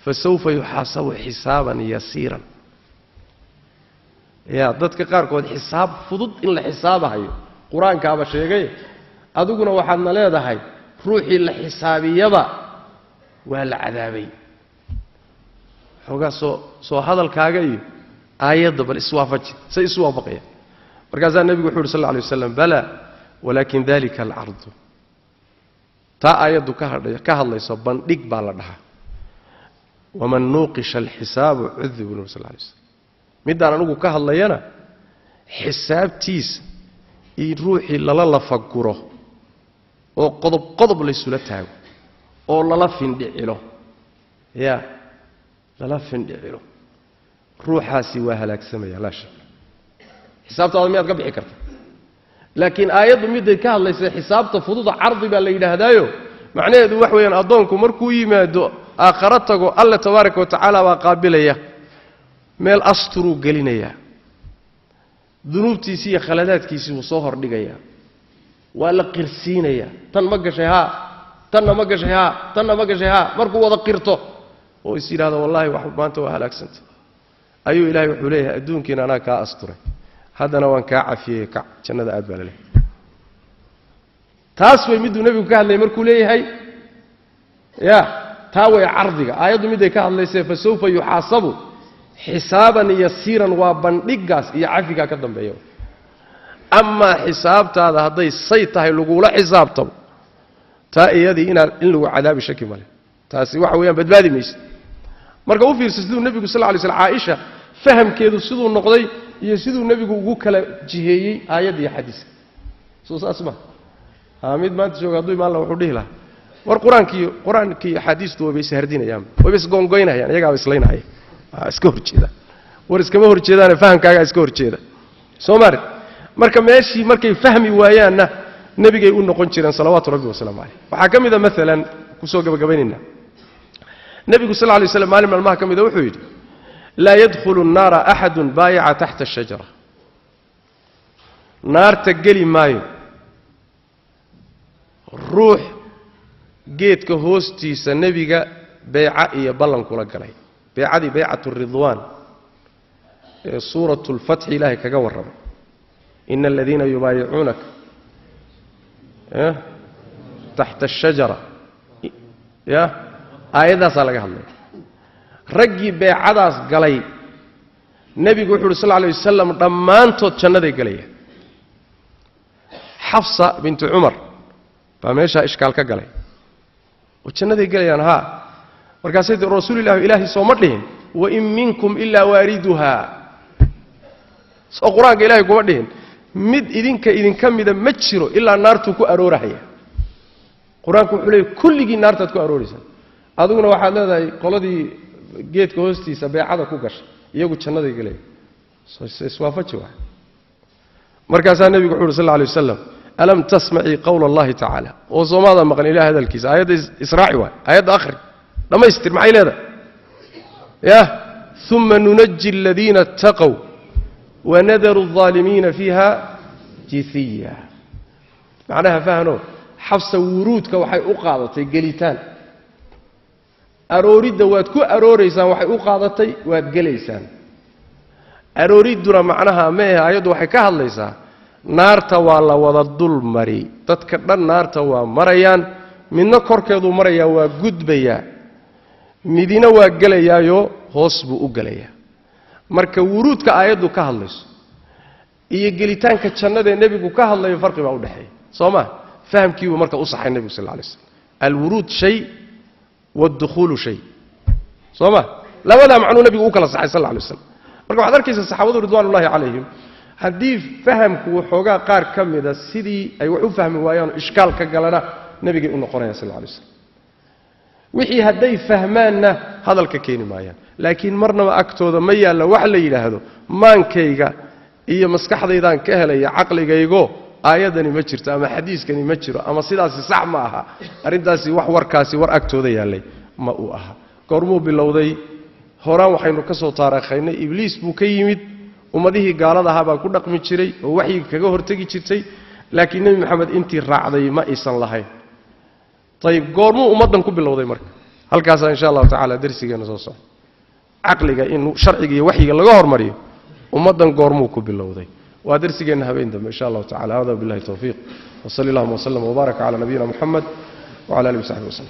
fasawfa yuxaasabu xisaaban yasiiran ya dadka qaarkood xisaab fudud in la xisaabahayo qur-aankaaba sheegay adiguna waxaadna leedahay ruuxii la xisaabiyaba waa la cadaabay xoogaa soo hadalkaaga iyo aayadda bal iswaafaji say isu waafaqayaan markaasaa nebigu wuxu uhi sal lla alay waslam balaa walaakin dalika alcardu taa aayaddu ka hadlayso bandhig baa la dhahaa waman nuuqisha alxisaabu cudib bu nabi sal lay slam middaan anugu ka hadlayana xisaabtiisa in ruuxii lala lafaguro oo qodob qodob laysula taago oo lala findhicilo ya lala findhicilo ruuxaasi waa halaagsamaya laa shak xisaabtaada miyaad ka bixi karta laakiin aayaddu midday ka hadlaysa xisaabta fududa cardi baa la yidhaahdaayo macnaheedu wax weeyaan addoonku markuu yimaado aakharo tago alla tabaaraka wa tacaala baa qaabilaya meel asturuu gelinayaa dunuubtiisii iyo khaladaadkiisii wuu soo hordhigayaa waa la qirsiinayaa tan ma gashay haa tanna ma gashay haa tanna ma gashay haa markuu wada qirto oo is yidhaahdo wallaahi wax maanta waa halaagsanta ayuu ilaahay wuxuu leeyahay adduunkiina anaa kaa asturay haddana waan kaa cafiyey kac jannada aad baa la leeyahay taas way miduu nebigu ka hadlayay markuu leeyahay ya taa way cardiga aayaddu miday ka hadlaysay fa sawfa yuxaasabu xisaaban yasiiran waa bandhigaas iyo cafigaa ka dambeeya amaa xisaabtaada hadday say tahay lagula xisaabtamo taa iyadii in lagu cadaabi shaki male taasi waxa weeyaan badbaadi maysa marka u fiirsa siduu nebigu sal lla lay slam caaisha fahamkeedu siduu noqday iyo siduu nebigu ugu kala jiheeyey aayadda iyo xadiiska soo saas ma mid maanta jooga hadduu imaan laha wuxuu dhihi lahaa war qur-aankii iyo axaadiistu wayba is hardinayaan wayba isgoongoynayaan iyagaaba islaynahaya iska horjeeda war iskama horjeedaane fahamkaagaa iska horjeeda soo maari marka meeshii markay fahmi waayaanna nebigay u noqon jireen salawaatu rabbi wasalaamu caleyh waxaa ka mida maalan kusoo gabagabaynayna nebigu sal lay slam maalin maalmaha ka mida wuxuu yidhi laa yadkhulu nnaara axadun baayaca taxta ashajara naarta geli maayo ruux geedka hoostiisa nebiga beeca iyo ballan kula galay beecadii baycatu ridwaan ee suuratu lfatxi ilaahay kaga warramay ina aladiina yubaayicuunaka taxta ashajara ya aayaddaasaa laga hadlaya raggii beecadaas galay nebigu wuxu uhi sal lay wasalam dhammaantood jannaday gelayaan xafsa bintu cumar baa meeshaa ishkaal ka galay oo jannaday gelayaan haa markaasay tii rasuulillahi ilaahay sooma dhihin wain minkum ilaa waariduha soo qur-aanka ilahay kuma dhihin mid idinka mida ma jiro ilaa naartuu ku aroorahaya qur-aanku wuxuu leeyay kulligii naartaad ku arooraysaa adiguna waxaad leedahay qoladii geedka hoostiisa beecada ku gashay iyagu jannaday gelaya iswaafaji waay markaasaa nebigu wuxu uhi sal lay wasalam alam tasmacii qawla allahi tacaala oo soomaadaa maqan ilahay hadalkiisa aayadda israaci waay aayadda akhri dhammaystir maxay leedahay yah uma nunaji aladiina اtaqow wanadaru الظaalimiina fiiha jithiya macnaha fahno xabsa wuruudka waxay u qaadatay gelitaan arooridda waad ku arooraysaan waxay u qaadatay waad gelaysaan arooridduna macnaha meehe ayaddu waxay ka hadlaysaa naarta waa la wada dul mari dadka dhan naarta waa marayaan midna korkeeduu marayaa waa gudbayaa midina waa gelayaayo hoos buu u gelayaa marka wuruudka aayaddu ka hadlayso iyo gelitaanka jannadaee nebigu ka hadlayo farqi baa u dhexeeya soo ma fahamkiibuu marka u saxay nebigu sal lay slam alwuruud shay waadukhuulu shay soo ma labadaa macnuu nebigu u kala saxay sal lay slam marka waxaad arkaysaa saxaabadu ridwaanullahi calayhim haddii fahamku waxoogaa qaar ka mida sidii ay wax u fahmi waayaanoo ishkaal ka galana nebigay u noqonayaan sal lay slam wixii hadday fahmaanna hadalka keeni maayaan laakiin marnaba agtooda ma yaalla wax la yidhaahdo maankayga iyo maskaxdaydaan ka helaya caqligaygo aayaddani ma jirto ama xadiiskani ma jiro ama sidaasi sax ma aha arrintaasi wax warkaasi war agtooda yaallay ma uu aha goormuu bilowday horaan waxaynu ka soo taariikhaynay ibliis buu ka yimid ummadihii gaalada ahaa baa ku dhaqmi jiray oo waxyiga kaga hortegi jirtay laakiin nebi maxamed intii raacday ma aysan lahayn ayib goormuu ummaddan ku bilowday marka halkaasaa insha allahu tacala darsigeenna soo soco caqliga in sharciga iyo waxyiga laga hormariyo ummaddan goormuu ku bilowday waa darsigeenna habeen dambe insha allahu tacala hada billahi tawfiiq wasali allahuma wasllam wbaaraka cala nabiyina muxamed wcala alihi wasaxbi waslem